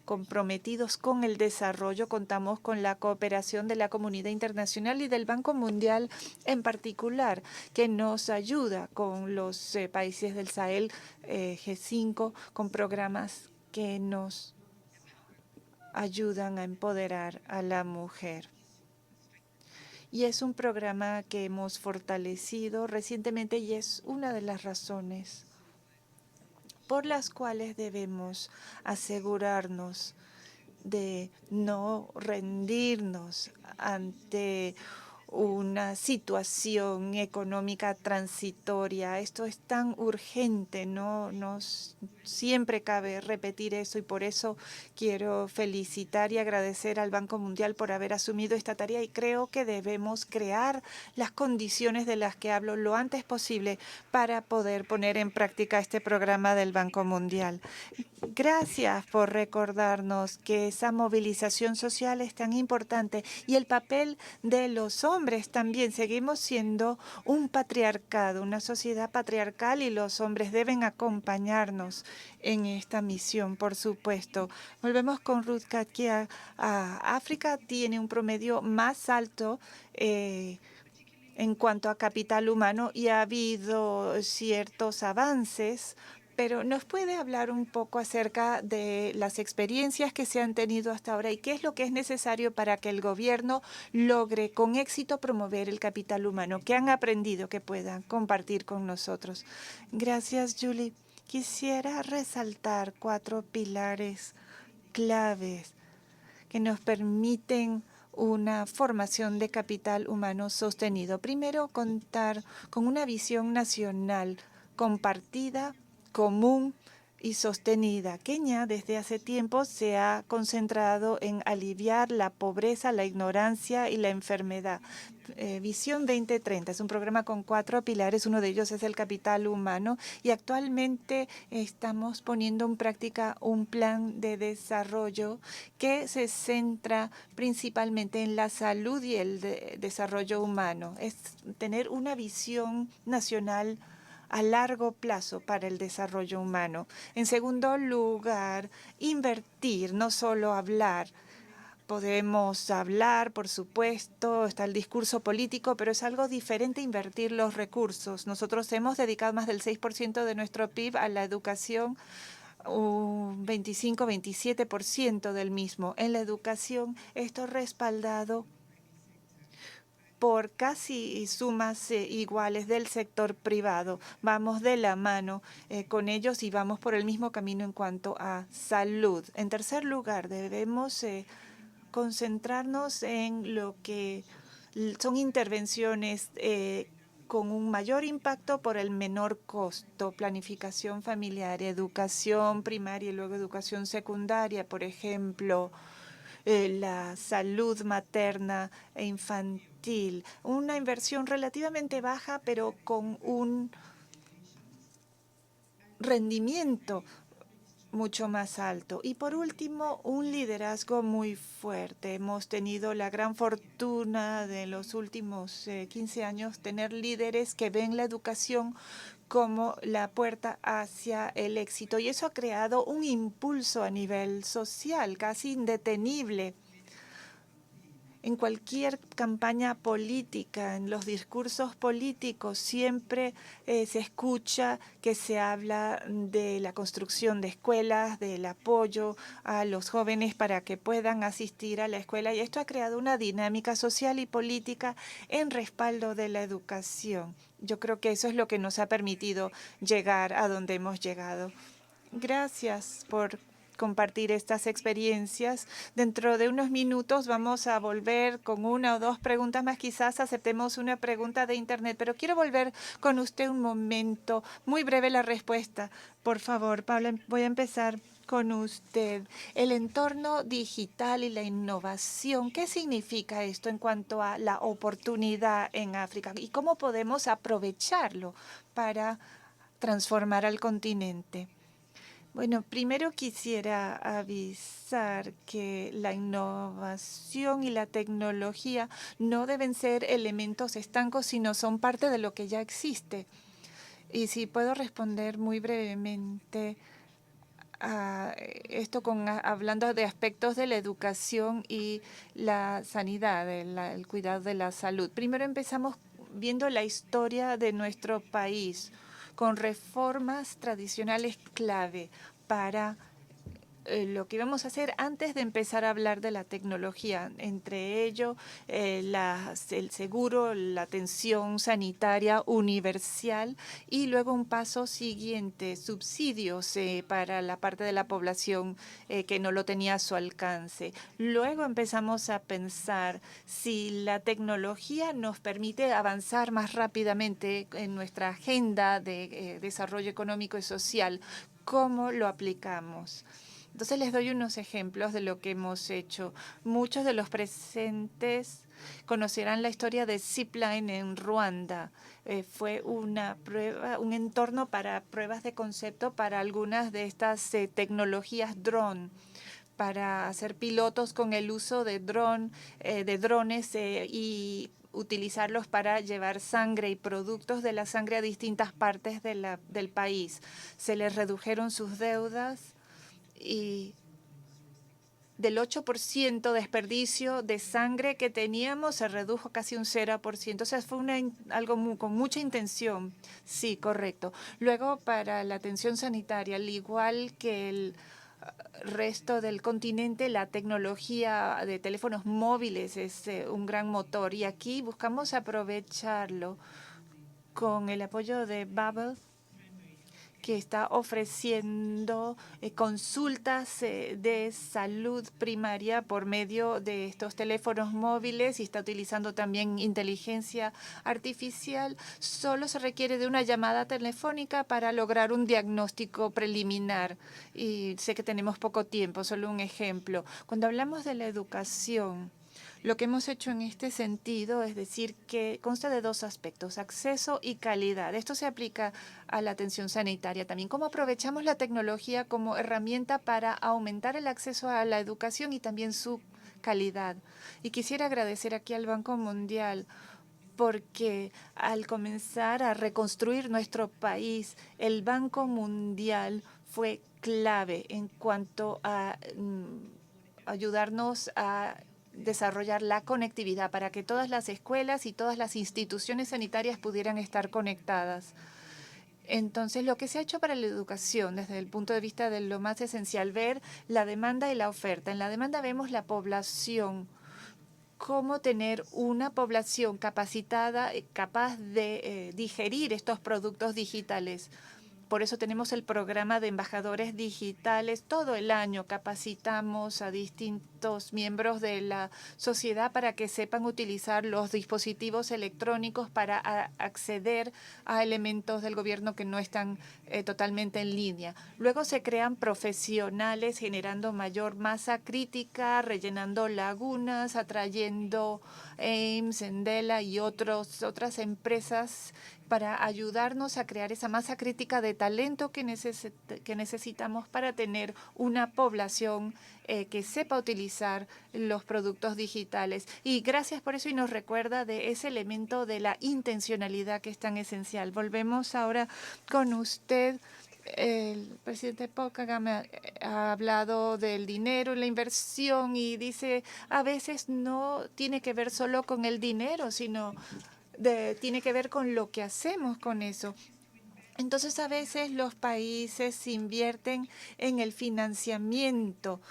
comprometidos con el desarrollo, contamos con la cooperación de la comunidad internacional y del Banco Mundial en particular, que nos ayuda con los países del Sahel, G5, con programas que nos ayudan a empoderar a la mujer. Y es un programa que hemos fortalecido recientemente y es una de las razones por las cuales debemos asegurarnos de no rendirnos ante una situación económica transitoria. Esto es tan urgente, no siempre cabe repetir eso y por eso quiero felicitar y agradecer al Banco Mundial por haber asumido esta tarea y creo que debemos crear las condiciones de las que hablo lo antes posible para poder poner en práctica este programa del Banco Mundial. Gracias por recordarnos que esa movilización social es tan importante y el papel de los hombres también. Seguimos siendo un patriarcado, una sociedad patriarcal y los hombres deben acompañarnos en esta misión, por supuesto. Volvemos con Ruth Katkia. África tiene un promedio más alto en cuanto a capital humano y ha habido ciertos avances, pero ¿nos puede hablar un poco acerca de las experiencias que se han tenido hasta ahora y qué es lo que es necesario para que el gobierno logre con éxito promover el capital humano? ¿Qué han aprendido que puedan compartir con nosotros? Gracias, Julie. Quisiera resaltar 4 pilares claves que nos permiten una formación de capital humano sostenido. Primero, contar con una visión nacional compartida, común, y sostenida. Kenia desde hace tiempo se ha concentrado en aliviar la pobreza, la ignorancia y la enfermedad. Visión 2030 es un programa con 4 pilares, uno de ellos es el capital humano y actualmente estamos poniendo en práctica un plan de desarrollo que se centra principalmente en la salud y el desarrollo humano. Es tener una visión nacional a largo plazo para el desarrollo humano. En segundo lugar, invertir, no solo hablar. Podemos hablar, por supuesto, está el discurso político, pero es algo diferente invertir los recursos. Nosotros hemos dedicado más del 6% de nuestro PIB a la educación, un 25-27% del mismo. En la educación, esto respaldado por casi sumas iguales del sector privado. Vamos de la mano con ellos y vamos por el mismo camino en cuanto a salud. En tercer lugar, debemos concentrarnos en lo que son intervenciones con un mayor impacto por el menor costo, planificación familiar, educación primaria y luego educación secundaria, por ejemplo, la salud materna e infantil. Una inversión relativamente baja, pero con un rendimiento mucho más alto. Y por último, un liderazgo muy fuerte. Hemos tenido la gran fortuna de los últimos 15 años tener líderes que ven la educación como la puerta hacia el éxito. Y eso ha creado un impulso a nivel social casi indetenible. En cualquier campaña política, en los discursos políticos, siempre se escucha que se habla de la construcción de escuelas, del apoyo a los jóvenes para que puedan asistir a la escuela. Y esto ha creado una dinámica social y política en respaldo de la educación. Yo creo que eso es lo que nos ha permitido llegar a donde hemos llegado. Gracias por compartir estas experiencias. Dentro de unos minutos vamos a volver con una o dos preguntas más. Quizás aceptemos una pregunta de Internet, pero quiero volver con usted un momento. Muy breve la respuesta. Por favor, Paula, voy a empezar con usted. El entorno digital y la innovación, ¿qué significa esto en cuanto a la oportunidad en África? ¿Y cómo podemos aprovecharlo para transformar al continente? Bueno, primero quisiera avisar que la innovación y la tecnología no deben ser elementos estancos, sino son parte de lo que ya existe. Y si puedo responder muy brevemente a esto hablando de aspectos de la educación y la sanidad, el cuidado de la salud. Primero empezamos viendo la historia de nuestro país con reformas tradicionales clave para lo que íbamos a hacer antes de empezar a hablar de la tecnología, entre ello el seguro, la atención sanitaria universal y luego un paso siguiente, subsidios para la parte de la población que no lo tenía a su alcance. Luego empezamos a pensar si la tecnología nos permite avanzar más rápidamente en nuestra agenda de desarrollo económico y social, ¿cómo lo aplicamos? Entonces les doy unos ejemplos de lo que hemos hecho. Muchos de los presentes conocerán la historia de Zipline en Ruanda. Fue una prueba, un entorno para pruebas de concepto para algunas de estas tecnologías drone, para hacer pilotos con el uso de drones y utilizarlos para llevar sangre y productos de la sangre a distintas partes del país. Se les redujeron sus deudas y del 8% desperdicio de sangre que teníamos se redujo casi un 0%. O sea, fue algo con mucha intención. Sí, correcto. Luego, para la atención sanitaria, al igual que el resto del continente, la tecnología de teléfonos móviles es un gran motor. Y aquí buscamos aprovecharlo con el apoyo de Bubble, que está ofreciendo consultas de salud primaria por medio de estos teléfonos móviles y está utilizando también inteligencia artificial. Solo se requiere de una llamada telefónica para lograr un diagnóstico preliminar. Y sé que tenemos poco tiempo, solo un ejemplo. Cuando hablamos de la educación, lo que hemos hecho en este sentido es decir que consta de dos aspectos, acceso y calidad. Esto se aplica a la atención sanitaria también. ¿Cómo aprovechamos la tecnología como herramienta para aumentar el acceso a la educación y también su calidad? Y quisiera agradecer aquí al Banco Mundial porque al comenzar a reconstruir nuestro país, el Banco Mundial fue clave en cuanto a ayudarnos a desarrollar la conectividad para que todas las escuelas y todas las instituciones sanitarias pudieran estar conectadas. Entonces, lo que se ha hecho para la educación desde el punto de vista de lo más esencial, ver la demanda y la oferta. En la demanda vemos la población, cómo tener una población capacitada, capaz de digerir estos productos digitales. Por eso tenemos el programa de embajadores digitales. Todo el año capacitamos a distintos miembros de la sociedad para que sepan utilizar los dispositivos electrónicos para acceder a elementos del gobierno que no están totalmente en línea. Luego se crean profesionales generando mayor masa crítica, rellenando lagunas, atrayendo Ames, Endela y otras empresas para ayudarnos a crear esa masa crítica de talento que necesitamos para tener una población que sepa utilizar los productos digitales. Y gracias por eso y nos recuerda de ese elemento de la intencionalidad que es tan esencial. Volvemos ahora con usted. El presidente Paul Kagame ha hablado del dinero y la inversión y dice a veces no tiene que ver solo con el dinero, sino tiene que ver con lo que hacemos con eso. Entonces, a veces los países invierten en el financiamiento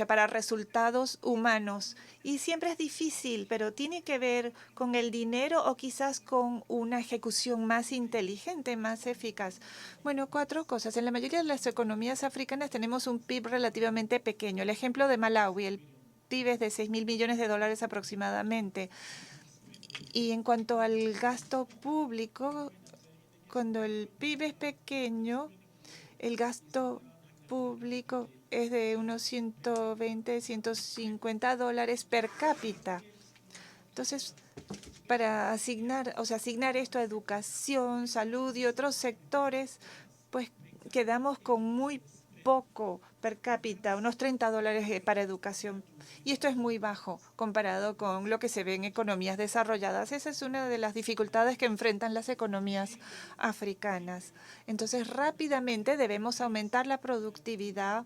para resultados humanos. Y siempre es difícil, pero tiene que ver con el dinero o quizás con una ejecución más inteligente, más eficaz. Bueno, 4 cosas. En la mayoría de las economías africanas tenemos un PIB relativamente pequeño. El ejemplo de Malawi, el PIB es de 6.000 millones de dólares aproximadamente. Y en cuanto al gasto público, cuando el PIB es pequeño, el gasto público es de unos 120, 150 dólares per cápita. Entonces, para asignar esto a educación, salud y otros sectores, pues quedamos con muy poco per cápita, unos 30 dólares para educación. Y esto es muy bajo comparado con lo que se ve en economías desarrolladas. Esa es una de las dificultades que enfrentan las economías africanas. Entonces, rápidamente debemos aumentar la productividad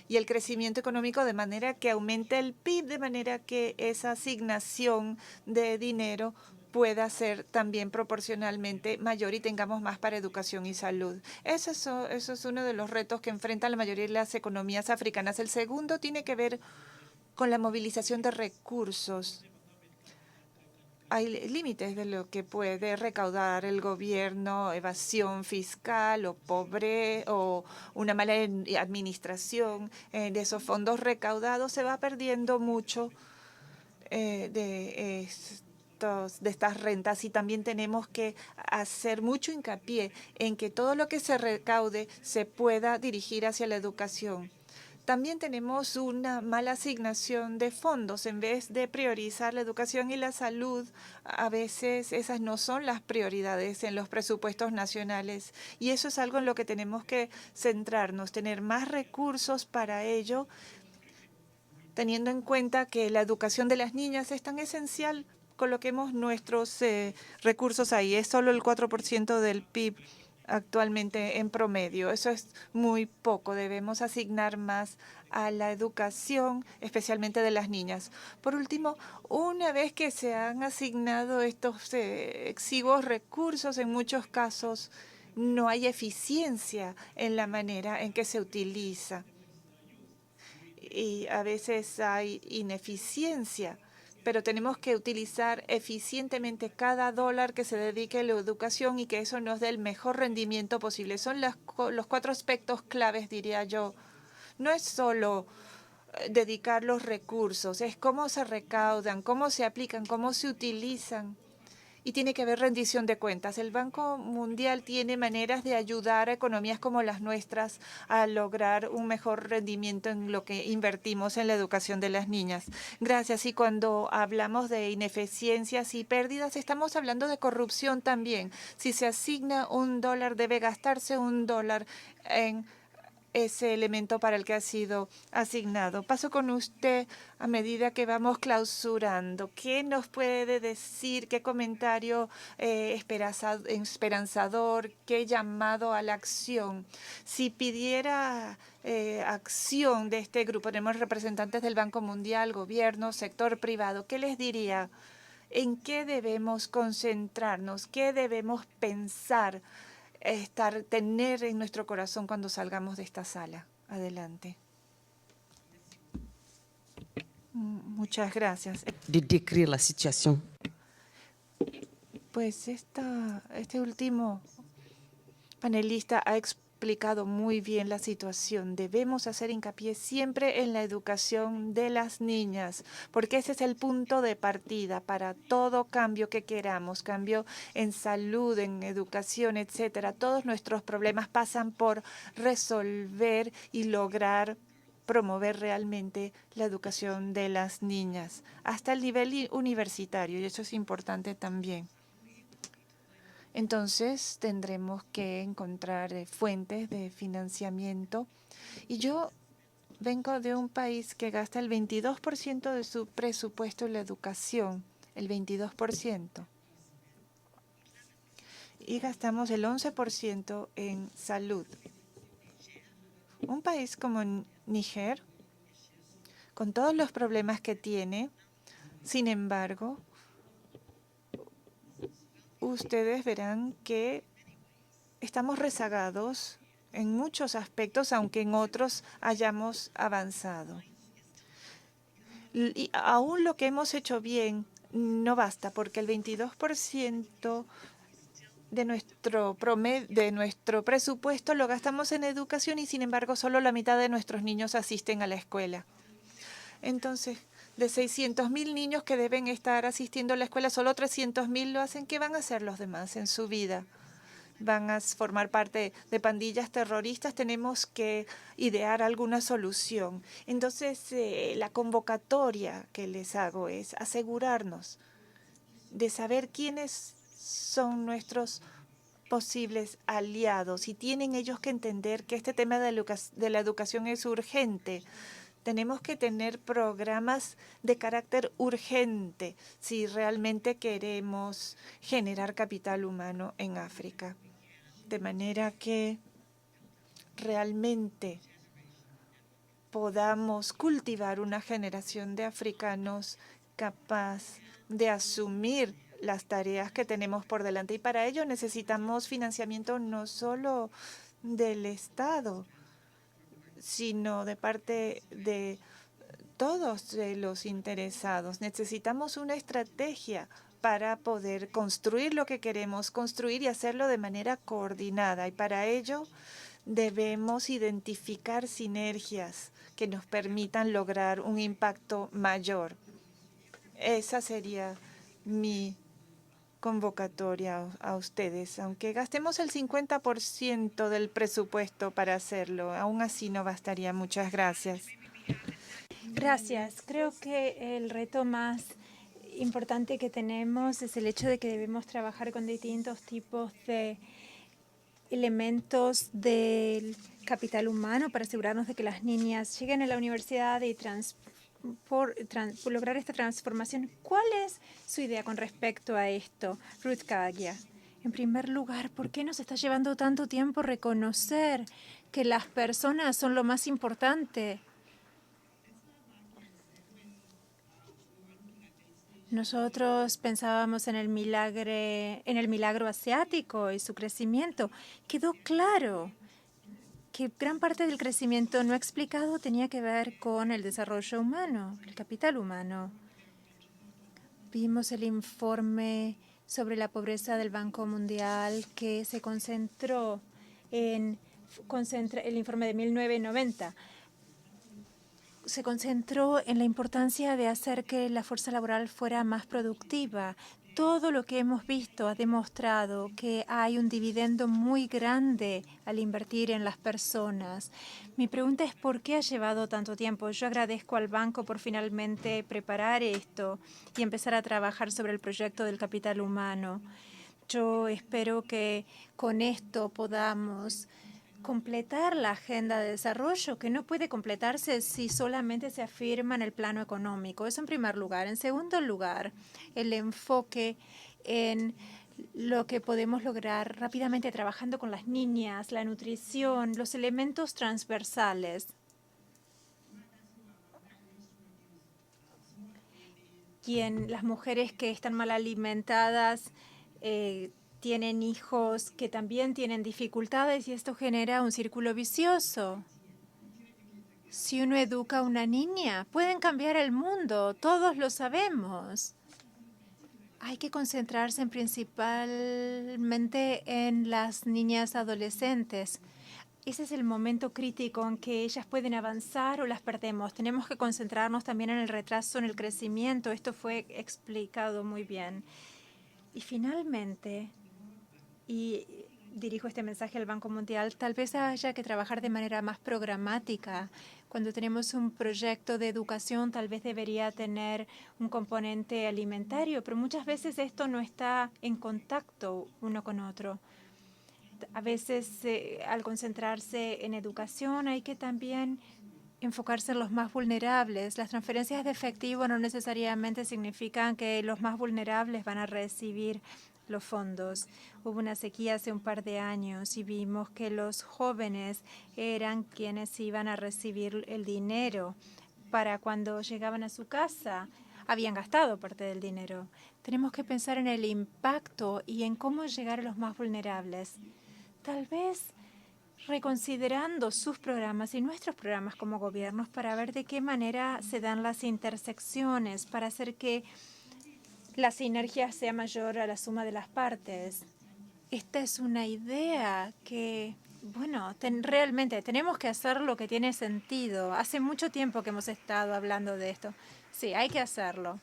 y el crecimiento económico de manera que aumente el PIB, de manera que esa asignación de dinero pueda ser también proporcionalmente mayor y tengamos más para educación y salud. Eso es uno de los retos que enfrentan la mayoría de las economías africanas. El segundo tiene que ver con la movilización de recursos. Hay límites de lo que puede recaudar el gobierno, evasión fiscal o o una mala administración de esos fondos recaudados. Se va perdiendo mucho de estas rentas y también tenemos que hacer mucho hincapié en que todo lo que se recaude se pueda dirigir hacia la educación. También tenemos una mala asignación de fondos. En vez de priorizar la educación y la salud, a veces esas no son las prioridades en los presupuestos nacionales. Y eso es algo en lo que tenemos que centrarnos, tener más recursos para ello, teniendo en cuenta que la educación de las niñas es tan esencial. Coloquemos nuestros recursos ahí. Es solo el 4% del PIB actualmente en promedio. Eso es muy poco. Debemos asignar más a la educación, especialmente de las niñas. Por último, una vez que se han asignado estos exiguos recursos, en muchos casos no hay eficiencia en la manera en que se utiliza. Y a veces hay ineficiencia pero tenemos que utilizar eficientemente cada dólar que se dedique a la educación y que eso nos dé el mejor rendimiento posible. Son los 4 aspectos claves, diría yo. No es solo dedicar los recursos, es cómo se recaudan, cómo se aplican, cómo se utilizan. Y tiene que haber rendición de cuentas. El Banco Mundial tiene maneras de ayudar a economías como las nuestras a lograr un mejor rendimiento en lo que invertimos en la educación de las niñas. Gracias. Y cuando hablamos de ineficiencias y pérdidas, estamos hablando de corrupción también. Si se asigna $1, debe gastarse $1 en ese elemento para el que ha sido asignado. Paso con usted a medida que vamos clausurando. ¿Qué nos puede decir? ¿Qué comentario esperanzador? ¿Qué llamado a la acción? Si pidiera acción de este grupo, tenemos representantes del Banco Mundial, gobierno, sector privado, ¿qué les diría? ¿En qué debemos concentrarnos? ¿Qué debemos pensar? Tener en nuestro corazón cuando salgamos de esta sala. Adelante. Muchas gracias. De décrire la situation. Pues este último panelista ha explicado muy bien la situación. Debemos hacer hincapié siempre en la educación de las niñas, porque ese es el punto de partida para todo cambio que queramos, cambio en salud, en educación, etcétera. Todos nuestros problemas pasan por resolver y lograr promover realmente la educación de las niñas hasta el nivel universitario, y eso es importante también. Entonces tendremos que encontrar fuentes de financiamiento. Y yo vengo de un país que gasta el 22% de su presupuesto en la educación, el 22%. Y gastamos el 11% en salud. Un país como Níger, con todos los problemas que tiene, sin embargo, ustedes verán que estamos rezagados en muchos aspectos, aunque en otros hayamos avanzado. Y aún lo que hemos hecho bien no basta, porque el 22% de nuestro presupuesto lo gastamos en educación y, sin embargo, solo la mitad de nuestros niños asisten a la escuela. Entonces, de 600.000 niños que deben estar asistiendo a la escuela, solo 300.000 lo hacen. ¿Qué van a hacer los demás en su vida? ¿Van a formar parte de pandillas terroristas? Tenemos que idear alguna solución. Entonces, la convocatoria que les hago es asegurarnos de saber quiénes son nuestros posibles aliados, y tienen ellos que entender que este tema de la educación es urgente. Tenemos que tener programas de carácter urgente si realmente queremos generar capital humano en África, de manera que realmente podamos cultivar una generación de africanos capaz de asumir las tareas que tenemos por delante. Y para ello necesitamos financiamiento no solo del Estado, sino de parte de todos los interesados. Necesitamos una estrategia para poder construir lo que queremos construir y hacerlo de manera coordinada. Y para ello debemos identificar sinergias que nos permitan lograr un impacto mayor. Esa sería mi convocatoria a ustedes. Aunque gastemos el 50% del presupuesto para hacerlo, aún así no bastaría. Muchas gracias. Gracias. Creo que el reto más importante que tenemos es el hecho de que debemos trabajar con distintos tipos de elementos del capital humano para asegurarnos de que las niñas lleguen a la universidad y por lograr esta transformación. ¿Cuál es su idea con respecto a esto, Ruth Kagia? En primer lugar, ¿por qué nos está llevando tanto tiempo reconocer que las personas son lo más importante? Nosotros pensábamos en el milagro asiático y su crecimiento. Quedó claro que gran parte del crecimiento no explicado tenía que ver con el desarrollo humano, el capital humano. Vimos el informe sobre la pobreza del Banco Mundial que se concentró en el informe de 1990. Se concentró en la importancia de hacer que la fuerza laboral fuera más productiva. Todo lo que hemos visto ha demostrado que hay un dividendo muy grande al invertir en las personas. Mi pregunta es ¿por qué ha llevado tanto tiempo? Yo agradezco al banco por finalmente preparar esto y empezar a trabajar sobre el proyecto del capital humano. Yo espero que con esto podamos completar la agenda de desarrollo, que no puede completarse si solamente se afirma en el plano económico. Eso en primer lugar. En segundo lugar, el enfoque en lo que podemos lograr rápidamente trabajando con las niñas, la nutrición, los elementos transversales. Las mujeres que están mal alimentadas tienen hijos que también tienen dificultades y esto genera un círculo vicioso. Si uno educa a una niña, pueden cambiar el mundo, todos lo sabemos. Hay que concentrarse principalmente en las niñas adolescentes. Ese es el momento crítico en que ellas pueden avanzar o las perdemos. Tenemos que concentrarnos también en el retraso, en el crecimiento. Esto fue explicado muy bien. Y finalmente, y dirijo este mensaje al Banco Mundial, tal vez haya que trabajar de manera más programática. Cuando tenemos un proyecto de educación, tal vez debería tener un componente alimentario, pero muchas veces esto no está en contacto uno con otro. A veces, al concentrarse en educación, hay que también enfocarse en los más vulnerables. Las transferencias de efectivo no necesariamente significan que los más vulnerables van a recibir los fondos. Hubo una sequía hace un par de años y vimos que los jóvenes eran quienes iban a recibir el dinero para cuando llegaban a su casa. Habían gastado parte del dinero. Tenemos que pensar en el impacto y en cómo llegar a los más vulnerables. Tal vez reconsiderando sus programas y nuestros programas como gobiernos para ver de qué manera se dan las intersecciones, para hacer que la sinergia sea mayor a la suma de las partes. Esta es una idea que, bueno, realmente tenemos que hacer lo que tiene sentido. Hace mucho tiempo que hemos estado hablando de esto. Sí, hay que hacerlo.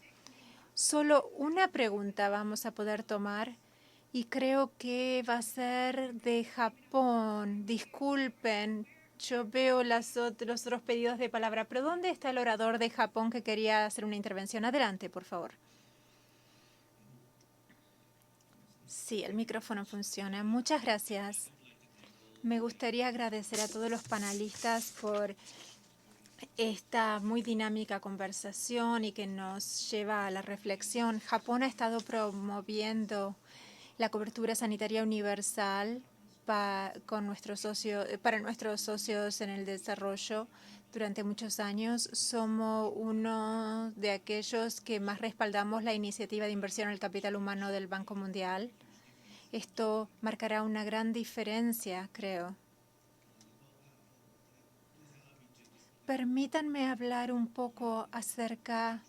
Solo una pregunta vamos a poder tomar. Y creo que va a ser de Japón. Disculpen, yo veo los otros pedidos de palabra. Pero ¿dónde está el orador de Japón que quería hacer una intervención? Adelante, por favor. Sí, el micrófono funciona. Muchas gracias. Me gustaría agradecer a todos los panelistas por esta muy dinámica conversación y que nos lleva a la reflexión. Japón ha estado promoviendo la cobertura sanitaria universal para nuestros socios en el desarrollo durante muchos años. Somos uno de aquellos que más respaldamos la iniciativa de inversión en el capital humano del Banco Mundial. Esto marcará una gran diferencia, creo. Permítanme hablar un poco acerca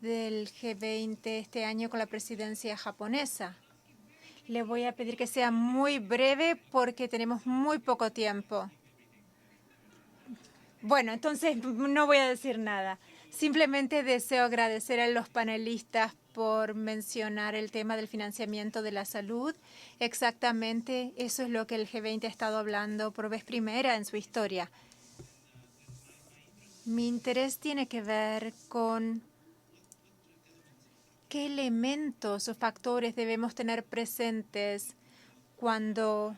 del G20 este año con la presidencia japonesa. Le voy a pedir que sea muy breve porque tenemos muy poco tiempo. Bueno, entonces no voy a decir nada. Simplemente deseo agradecer a los panelistas por mencionar el tema del financiamiento de la salud. Exactamente eso es lo que el G20 ha estado hablando por vez primera en su historia. Mi interés tiene que ver con ¿qué elementos o factores debemos tener presentes cuando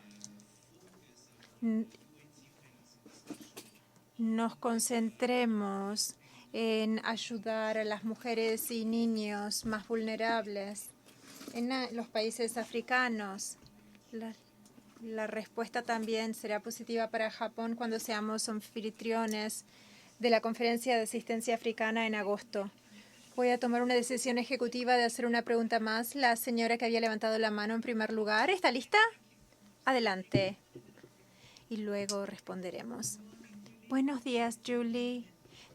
nos concentremos en ayudar a las mujeres y niños más vulnerables en los países africanos? La respuesta también será positiva para Japón cuando seamos anfitriones de la Conferencia de Asistencia Africana en agosto. Voy a tomar una decisión ejecutiva de hacer una pregunta más. La señora que había levantado la mano en primer lugar, ¿está lista? Adelante. Y luego responderemos. Buenos días, Julie.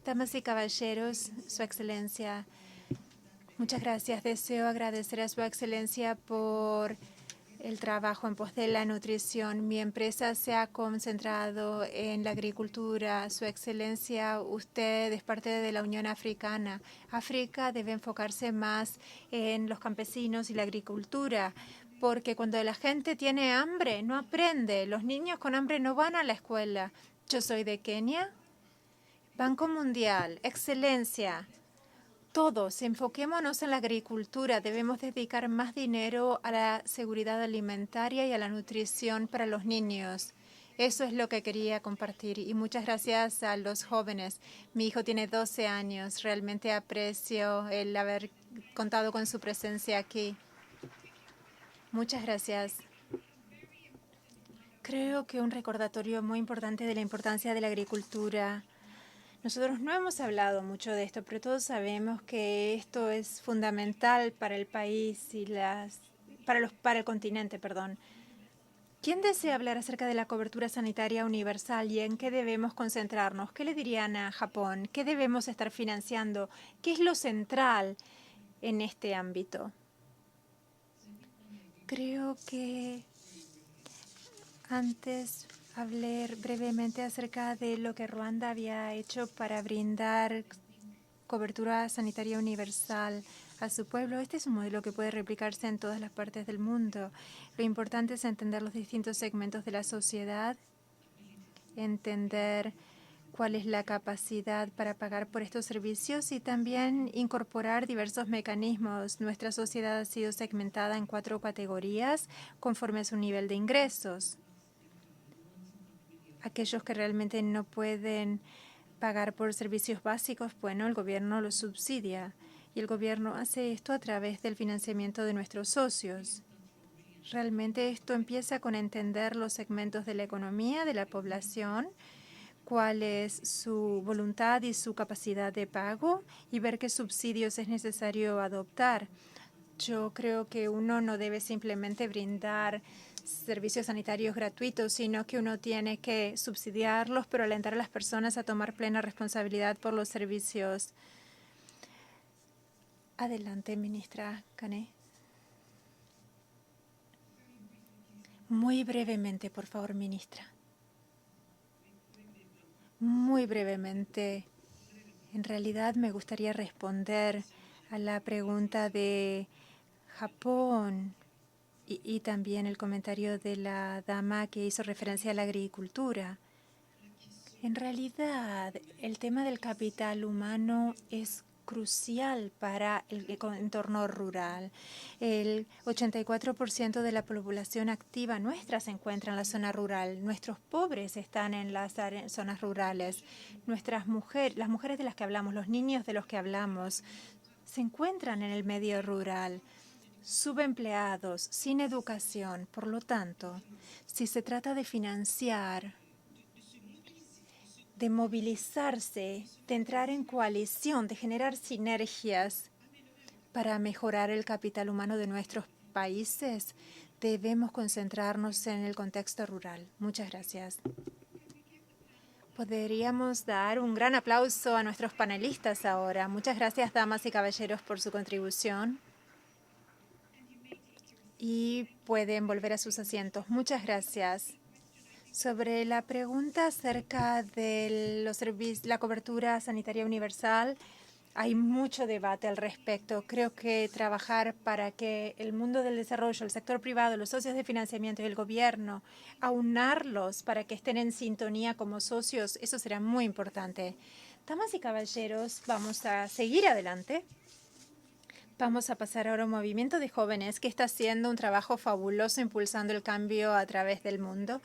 Damas y caballeros, Su Excelencia. Muchas gracias. Deseo agradecer a Su Excelencia por el trabajo en pos de la nutrición. Mi empresa se ha concentrado en la agricultura. Su Excelencia, usted es parte de la Unión Africana. África debe enfocarse más en los campesinos y la agricultura, porque cuando la gente tiene hambre, no aprende. Los niños con hambre no van a la escuela. Yo soy de Kenia. Banco Mundial, Excelencia. Todos, enfoquémonos en la agricultura. Debemos dedicar más dinero a la seguridad alimentaria y a la nutrición para los niños. Eso es lo que quería compartir. Y muchas gracias a los jóvenes. Mi hijo tiene 12 años. Realmente aprecio el haber contado con su presencia aquí. Muchas gracias. Creo que un recordatorio muy importante de la importancia de la agricultura. Nosotros no hemos hablado mucho de esto, pero todos sabemos que esto es fundamental para el país y para el continente, perdón. ¿Quién desea hablar acerca de la cobertura sanitaria universal y en qué debemos concentrarnos? ¿Qué le dirían a Japón? ¿Qué debemos estar financiando? ¿Qué es lo central en este ámbito? Creo que antes hablé brevemente acerca de lo que Ruanda había hecho para brindar cobertura sanitaria universal a su pueblo. Este es un modelo que puede replicarse en todas las partes del mundo. Lo importante es entender los distintos segmentos de la sociedad, entender cuál es la capacidad para pagar por estos servicios y también incorporar diversos mecanismos. Nuestra sociedad ha sido segmentada en 4 categorías conforme a su nivel de ingresos. Aquellos que realmente no pueden pagar por servicios básicos, bueno, el gobierno los subsidia y el gobierno hace esto a través del financiamiento de nuestros socios. Realmente esto empieza con entender los segmentos de la economía, de la población, cuál es su voluntad y su capacidad de pago y ver qué subsidios es necesario adoptar. Yo creo que uno no debe simplemente brindar servicios sanitarios gratuitos, sino que uno tiene que subsidiarlos, pero alentar a las personas a tomar plena responsabilidad por los servicios. Adelante, ministra Kane. Muy brevemente, por favor, ministra. Muy brevemente. En realidad me gustaría responder a la pregunta de Japón y también el comentario de la dama que hizo referencia a la agricultura. En realidad, el tema del capital humano es crucial para el entorno rural. El 84% de la población activa nuestra se encuentra en la zona rural. Nuestros pobres están en las zonas rurales. Las mujeres de las que hablamos, los niños de los que hablamos, se encuentran en el medio rural. Subempleados, sin educación. Por lo tanto, si se trata de financiar, de movilizarse, de entrar en coalición, de generar sinergias para mejorar el capital humano de nuestros países, debemos concentrarnos en el contexto rural. Muchas gracias. Podríamos dar un gran aplauso a nuestros panelistas ahora. Muchas gracias, damas y caballeros, por su contribución. Y pueden volver a sus asientos. Muchas gracias. Sobre la pregunta acerca de la cobertura sanitaria universal, hay mucho debate al respecto. Creo que trabajar para que el mundo del desarrollo, el sector privado, los socios de financiamiento y el gobierno, aunarlos para que estén en sintonía como socios, eso será muy importante. Damas y caballeros, vamos a seguir adelante. Vamos a pasar ahora a un movimiento de jóvenes que está haciendo un trabajo fabuloso impulsando el cambio a través del mundo.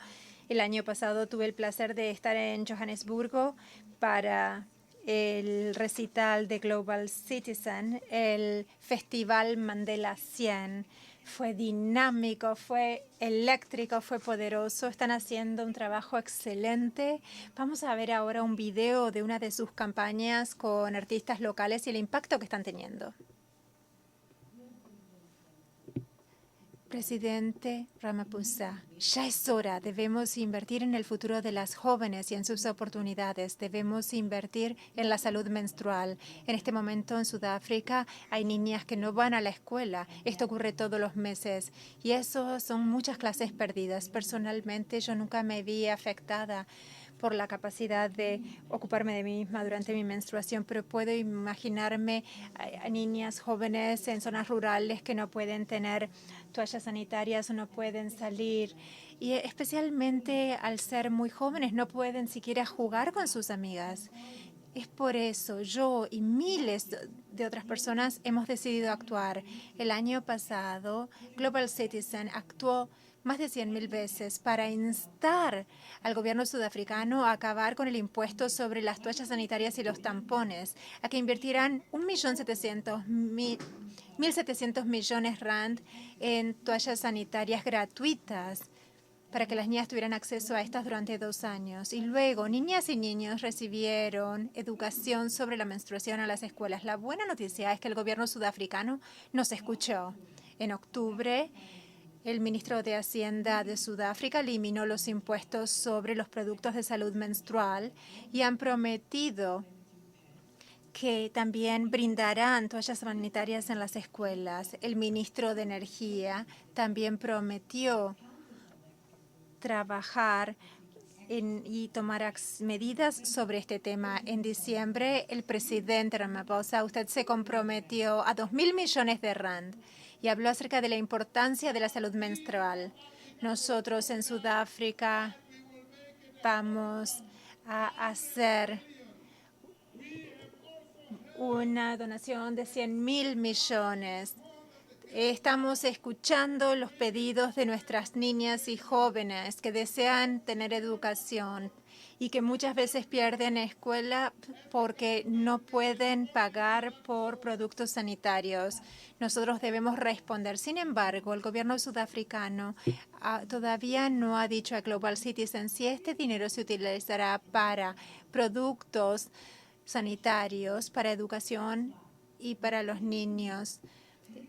El año pasado tuve el placer de estar en Johannesburgo para el recital de Global Citizen, el Festival Mandela 100. Fue dinámico, fue eléctrico, fue poderoso. Están haciendo un trabajo excelente. Vamos a ver ahora un video de una de sus campañas con artistas locales y el impacto que están teniendo. Presidente Ramaphosa, ya es hora. Debemos invertir en el futuro de las jóvenes y en sus oportunidades. Debemos invertir en la salud menstrual. En este momento en Sudáfrica hay niñas que no van a la escuela. Esto ocurre todos los meses y eso son muchas clases perdidas. Personalmente, yo nunca me vi afectada por la capacidad de ocuparme de mí misma durante mi menstruación, pero puedo imaginarme a niñas jóvenes en zonas rurales que no pueden tener toallas sanitarias o no pueden salir, y especialmente al ser muy jóvenes no pueden siquiera jugar con sus amigas. Es por eso yo y miles de otras personas hemos decidido actuar. El año pasado, Global Citizen actuó más de 100.000 veces para instar al gobierno sudafricano a acabar con el impuesto sobre las toallas sanitarias y los tampones, a que invirtieran 1.700.000 millones rand en toallas sanitarias gratuitas para que las niñas tuvieran acceso a estas durante 2 años. Y luego, niñas y niños recibieron educación sobre la menstruación a las escuelas. La buena noticia es que el gobierno sudafricano nos escuchó. En octubre, el ministro de Hacienda de Sudáfrica eliminó los impuestos sobre los productos de salud menstrual y han prometido que también brindarán toallas sanitarias en las escuelas. El ministro de Energía también prometió trabajar y tomar medidas sobre este tema. En diciembre, el presidente Ramaphosa, usted se comprometió a 2.000 millones de rand y habló acerca de la importancia de la salud menstrual. Nosotros en Sudáfrica vamos a hacer una donación de 100.000 millones. Estamos escuchando los pedidos de nuestras niñas y jóvenes que desean tener educación y que muchas veces pierden escuela porque no pueden pagar por productos sanitarios. Nosotros debemos responder. Sin embargo, el gobierno sudafricano todavía no ha dicho a Global Citizen si este dinero se utilizará para productos sanitarios, para educación y para los niños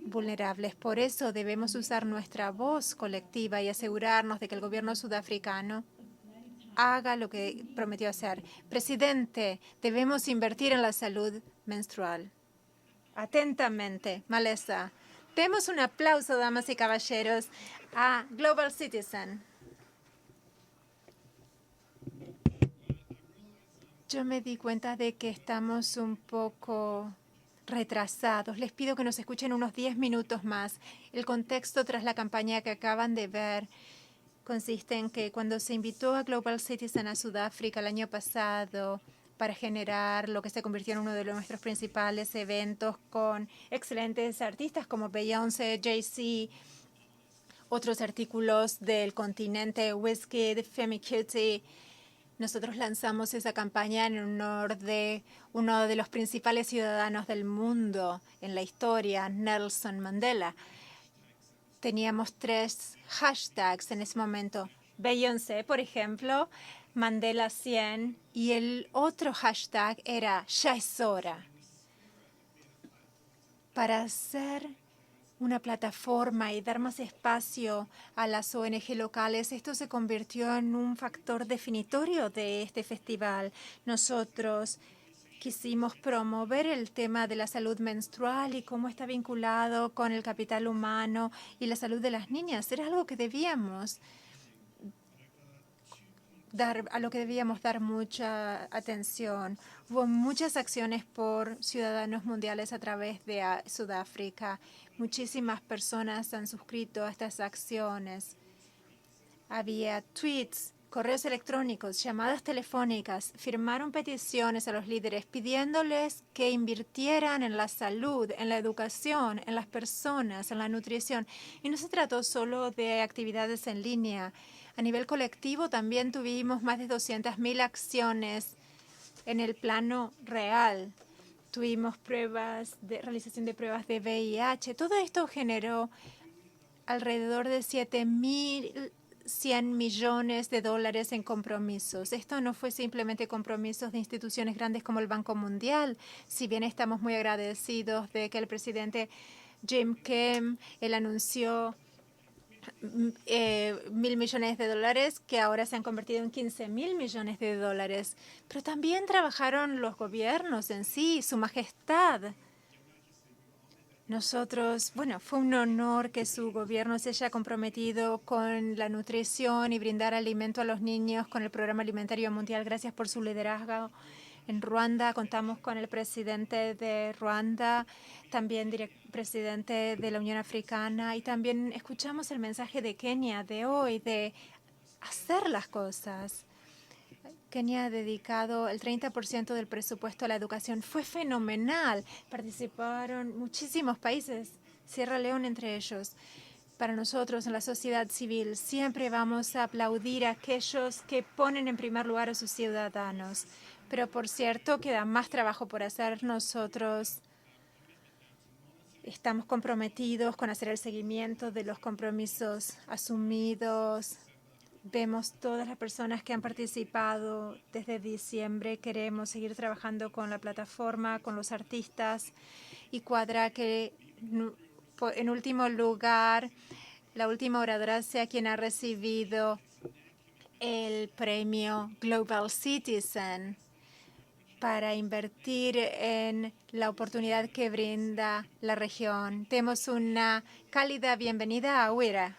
vulnerables. Por eso debemos usar nuestra voz colectiva y asegurarnos de que el gobierno sudafricano haga lo que prometió hacer. Presidente, debemos invertir en la salud menstrual. Atentamente, Malesa. Demos un aplauso, damas y caballeros, a Global Citizen. Yo me di cuenta de que estamos un poco retrasados. Les pido que nos escuchen unos 10 minutos más. El contexto tras la campaña que acaban de ver consiste en que cuando se invitó a Global Citizen a Sudáfrica el año pasado para generar lo que se convirtió en uno de nuestros principales eventos con excelentes artistas como Beyoncé, Jay-Z, otros artículos del continente, Wizkid, Femi Kuti. Nosotros lanzamos esa campaña en honor de uno de los principales ciudadanos del mundo en la historia, Nelson Mandela. Teníamos 3 hashtags en ese momento. Beyoncé, por ejemplo, Mandela 100, y el otro hashtag era Ya es hora. Para hacer una plataforma y dar más espacio a las ONG locales, esto se convirtió en un factor definitorio de este festival. Nosotros quisimos promover el tema de la salud menstrual y cómo está vinculado con el capital humano y la salud de las niñas. Era algo que debíamos dar mucha atención. Hubo muchas acciones por ciudadanos mundiales a través de Sudáfrica. Muchísimas personas han suscrito a estas acciones. Había tweets, correos electrónicos, llamadas telefónicas. Firmaron peticiones a los líderes pidiéndoles que invirtieran en la salud, en la educación, en las personas, en la nutrición. Y no se trató solo de actividades en línea. A nivel colectivo también tuvimos más de 200.000 acciones en el plano real. Tuvimos realización de pruebas de VIH. Todo esto generó alrededor de 7.100 millones de dólares en compromisos. Esto no fue simplemente compromisos de instituciones grandes como el Banco Mundial. Si bien estamos muy agradecidos de que el presidente Jim Kemp, él anunció 1.000 millones de dólares que ahora se han convertido en 15.000 millones de dólares. Pero también trabajaron los gobiernos en sí, Su Majestad. Nosotros, bueno, fue un honor que su gobierno se haya comprometido con la nutrición y brindar alimento a los niños con el Programa Alimentario Mundial. Gracias por su liderazgo. En Ruanda contamos con el presidente de Ruanda, también presidente de la Unión Africana, y también escuchamos el mensaje de Kenia de hoy de hacer las cosas. Kenia ha dedicado el 30% del presupuesto a la educación. Fue fenomenal. Participaron muchísimos países, Sierra Leona entre ellos. Para nosotros, en la sociedad civil, siempre vamos a aplaudir a aquellos que ponen en primer lugar a sus ciudadanos. Pero, por cierto, queda más trabajo por hacer. Nosotros estamos comprometidos con hacer el seguimiento de los compromisos asumidos. Vemos todas las personas que han participado desde diciembre. Queremos seguir trabajando con la plataforma, con los artistas y cuadra que, en último lugar, la última oradora sea quien ha recibido el premio Global Citizen para invertir en la oportunidad que brinda la región. Demos una cálida bienvenida a Huira.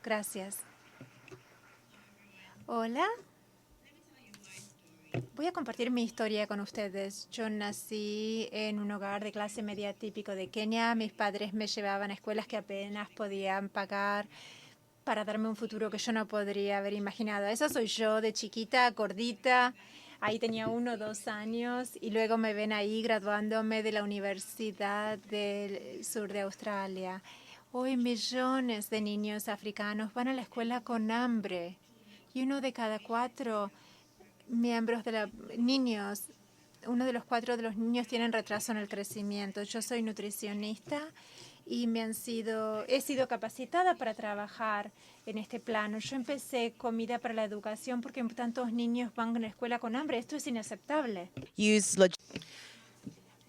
Gracias. Hola. Voy a compartir mi historia con ustedes. Yo nací en un hogar de clase media típico de Kenia. Mis padres me llevaban a escuelas que apenas podían pagar para darme un futuro que yo no podría haber imaginado. Esa soy yo de chiquita, gordita. Ahí tenía 1 o 2 años y luego me ven ahí graduándome de la Universidad del Sur de Australia. Hoy millones de niños africanos van a la escuela con hambre. Y 1 de cada 4 miembros de niños, 1 de los 4 de los niños tienen retraso en el crecimiento. Yo soy nutricionista y he sido capacitada para trabajar en este plano. Yo empecé comida para la educación porque tantos niños van a la escuela con hambre. Esto es inaceptable.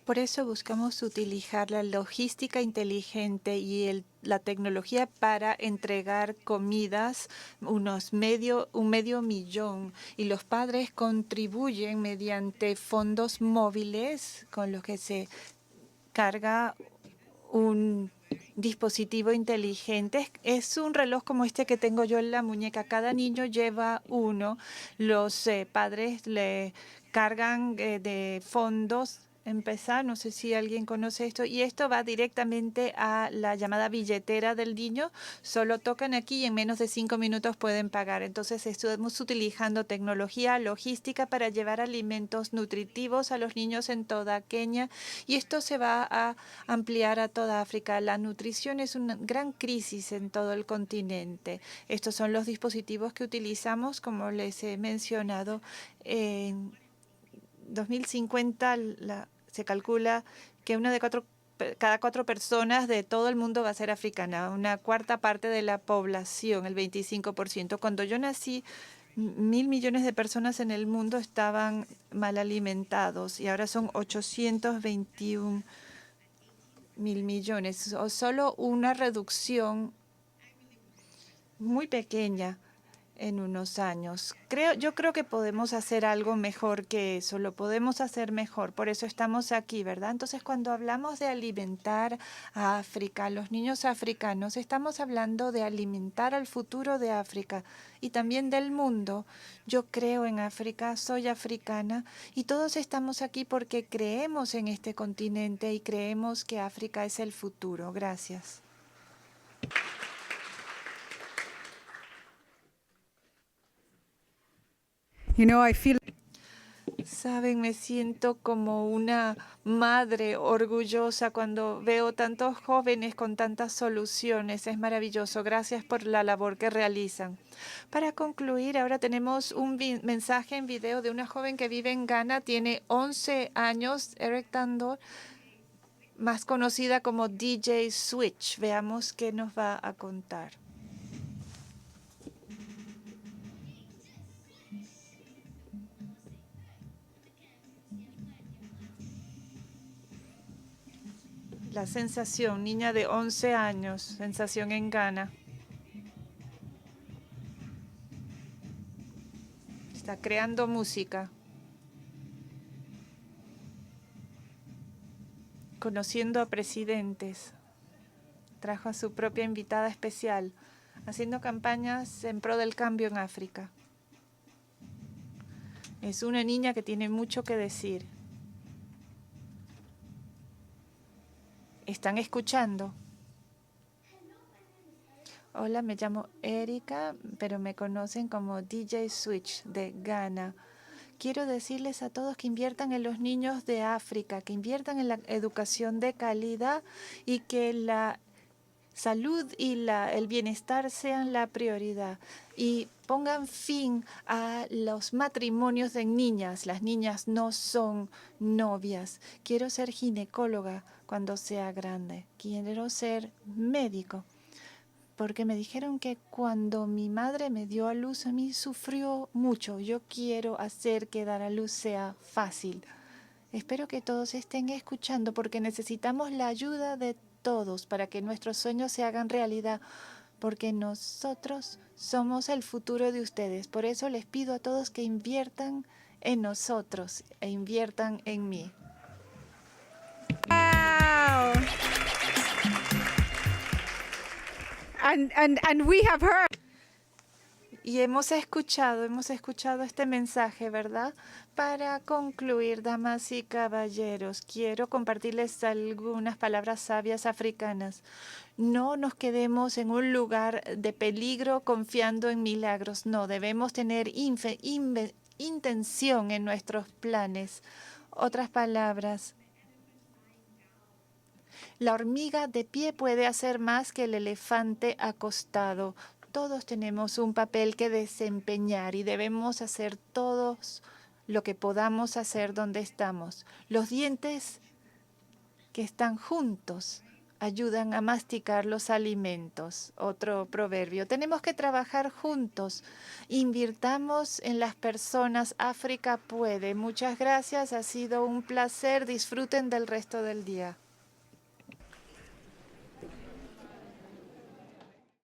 Por eso buscamos utilizar la logística inteligente y la tecnología para entregar comidas, un medio millón. Y los padres contribuyen mediante fondos móviles con los que se carga un dispositivo inteligente. Es un reloj como este que tengo yo en la muñeca. Cada niño lleva uno. Los padres le cargan de fondos. No sé si alguien conoce esto, y esto va directamente a la llamada billetera del niño. Solo tocan aquí y en menos de 5 minutos pueden pagar. Entonces estamos utilizando tecnología logística para llevar alimentos nutritivos a los niños en toda Kenia, y esto se va a ampliar a toda África. La nutrición es una gran crisis en todo el continente. Estos son los dispositivos que utilizamos, como les he mencionado. En 2050 se calcula que cada 4 personas de todo el mundo va a ser africana, una cuarta parte de la población, el 25%. Cuando yo nací, 1.000 millones de personas en el mundo estaban mal alimentados y ahora son 821 mil millones, o solo una reducción muy pequeña en unos años. Yo creo que podemos hacer algo mejor que eso, lo podemos hacer mejor, por eso estamos aquí, ¿verdad? Entonces, cuando hablamos de alimentar a África, a los niños africanos, estamos hablando de alimentar al futuro de África y también del mundo. Yo creo en África, soy africana y todos estamos aquí porque creemos en este continente y creemos que África es el futuro. Gracias. You know, I feel Saben, me siento como una madre orgullosa cuando veo tantos jóvenes con tantas soluciones. Es maravilloso. Gracias por la labor que realizan. Para concluir, ahora tenemos un mensaje en video de una joven que vive en Ghana. Tiene 11 años, Eric Tando, más conocida como DJ Switch. Veamos qué nos va a contar. La sensación, niña de 11 años, sensación en Ghana. Está creando música. Conociendo a presidentes. Trajo a su propia invitada especial, haciendo campañas en pro del cambio en África. Es una niña que tiene mucho que decir. ¿Están escuchando? Hola, me llamo Erika, pero me conocen como DJ Switch de Ghana. Quiero decirles a todos que inviertan en los niños de África, que inviertan en la educación de calidad y que la salud y el bienestar sean la prioridad. Y pongan fin a los matrimonios de niñas. Las niñas no son novias. Quiero ser ginecóloga cuando sea grande. Quiero ser médico. Porque me dijeron que cuando mi madre me dio a luz a mí sufrió mucho. Yo quiero hacer que dar a luz sea fácil. Espero que todos estén escuchando porque necesitamos la ayuda de todos para que nuestros sueños se hagan realidad. Porque nosotros somos el futuro de ustedes. Por eso les pido a todos que inviertan en nosotros e inviertan en mí. Wow. And we have heard. Y hemos escuchado este mensaje, ¿verdad? Para concluir, damas y caballeros, quiero compartirles algunas palabras sabias africanas. No nos quedemos en un lugar de peligro confiando en milagros. No, debemos tener intención en nuestros planes. Otras palabras. La hormiga de pie puede hacer más que el elefante acostado. Todos tenemos un papel que desempeñar y debemos hacer todos lo que podamos hacer donde estamos. Los dientes que están juntos ayudan a masticar los alimentos. Otro proverbio. Tenemos que trabajar juntos. Invirtamos en las personas. África puede. Muchas gracias. Ha sido un placer. Disfruten del resto del día.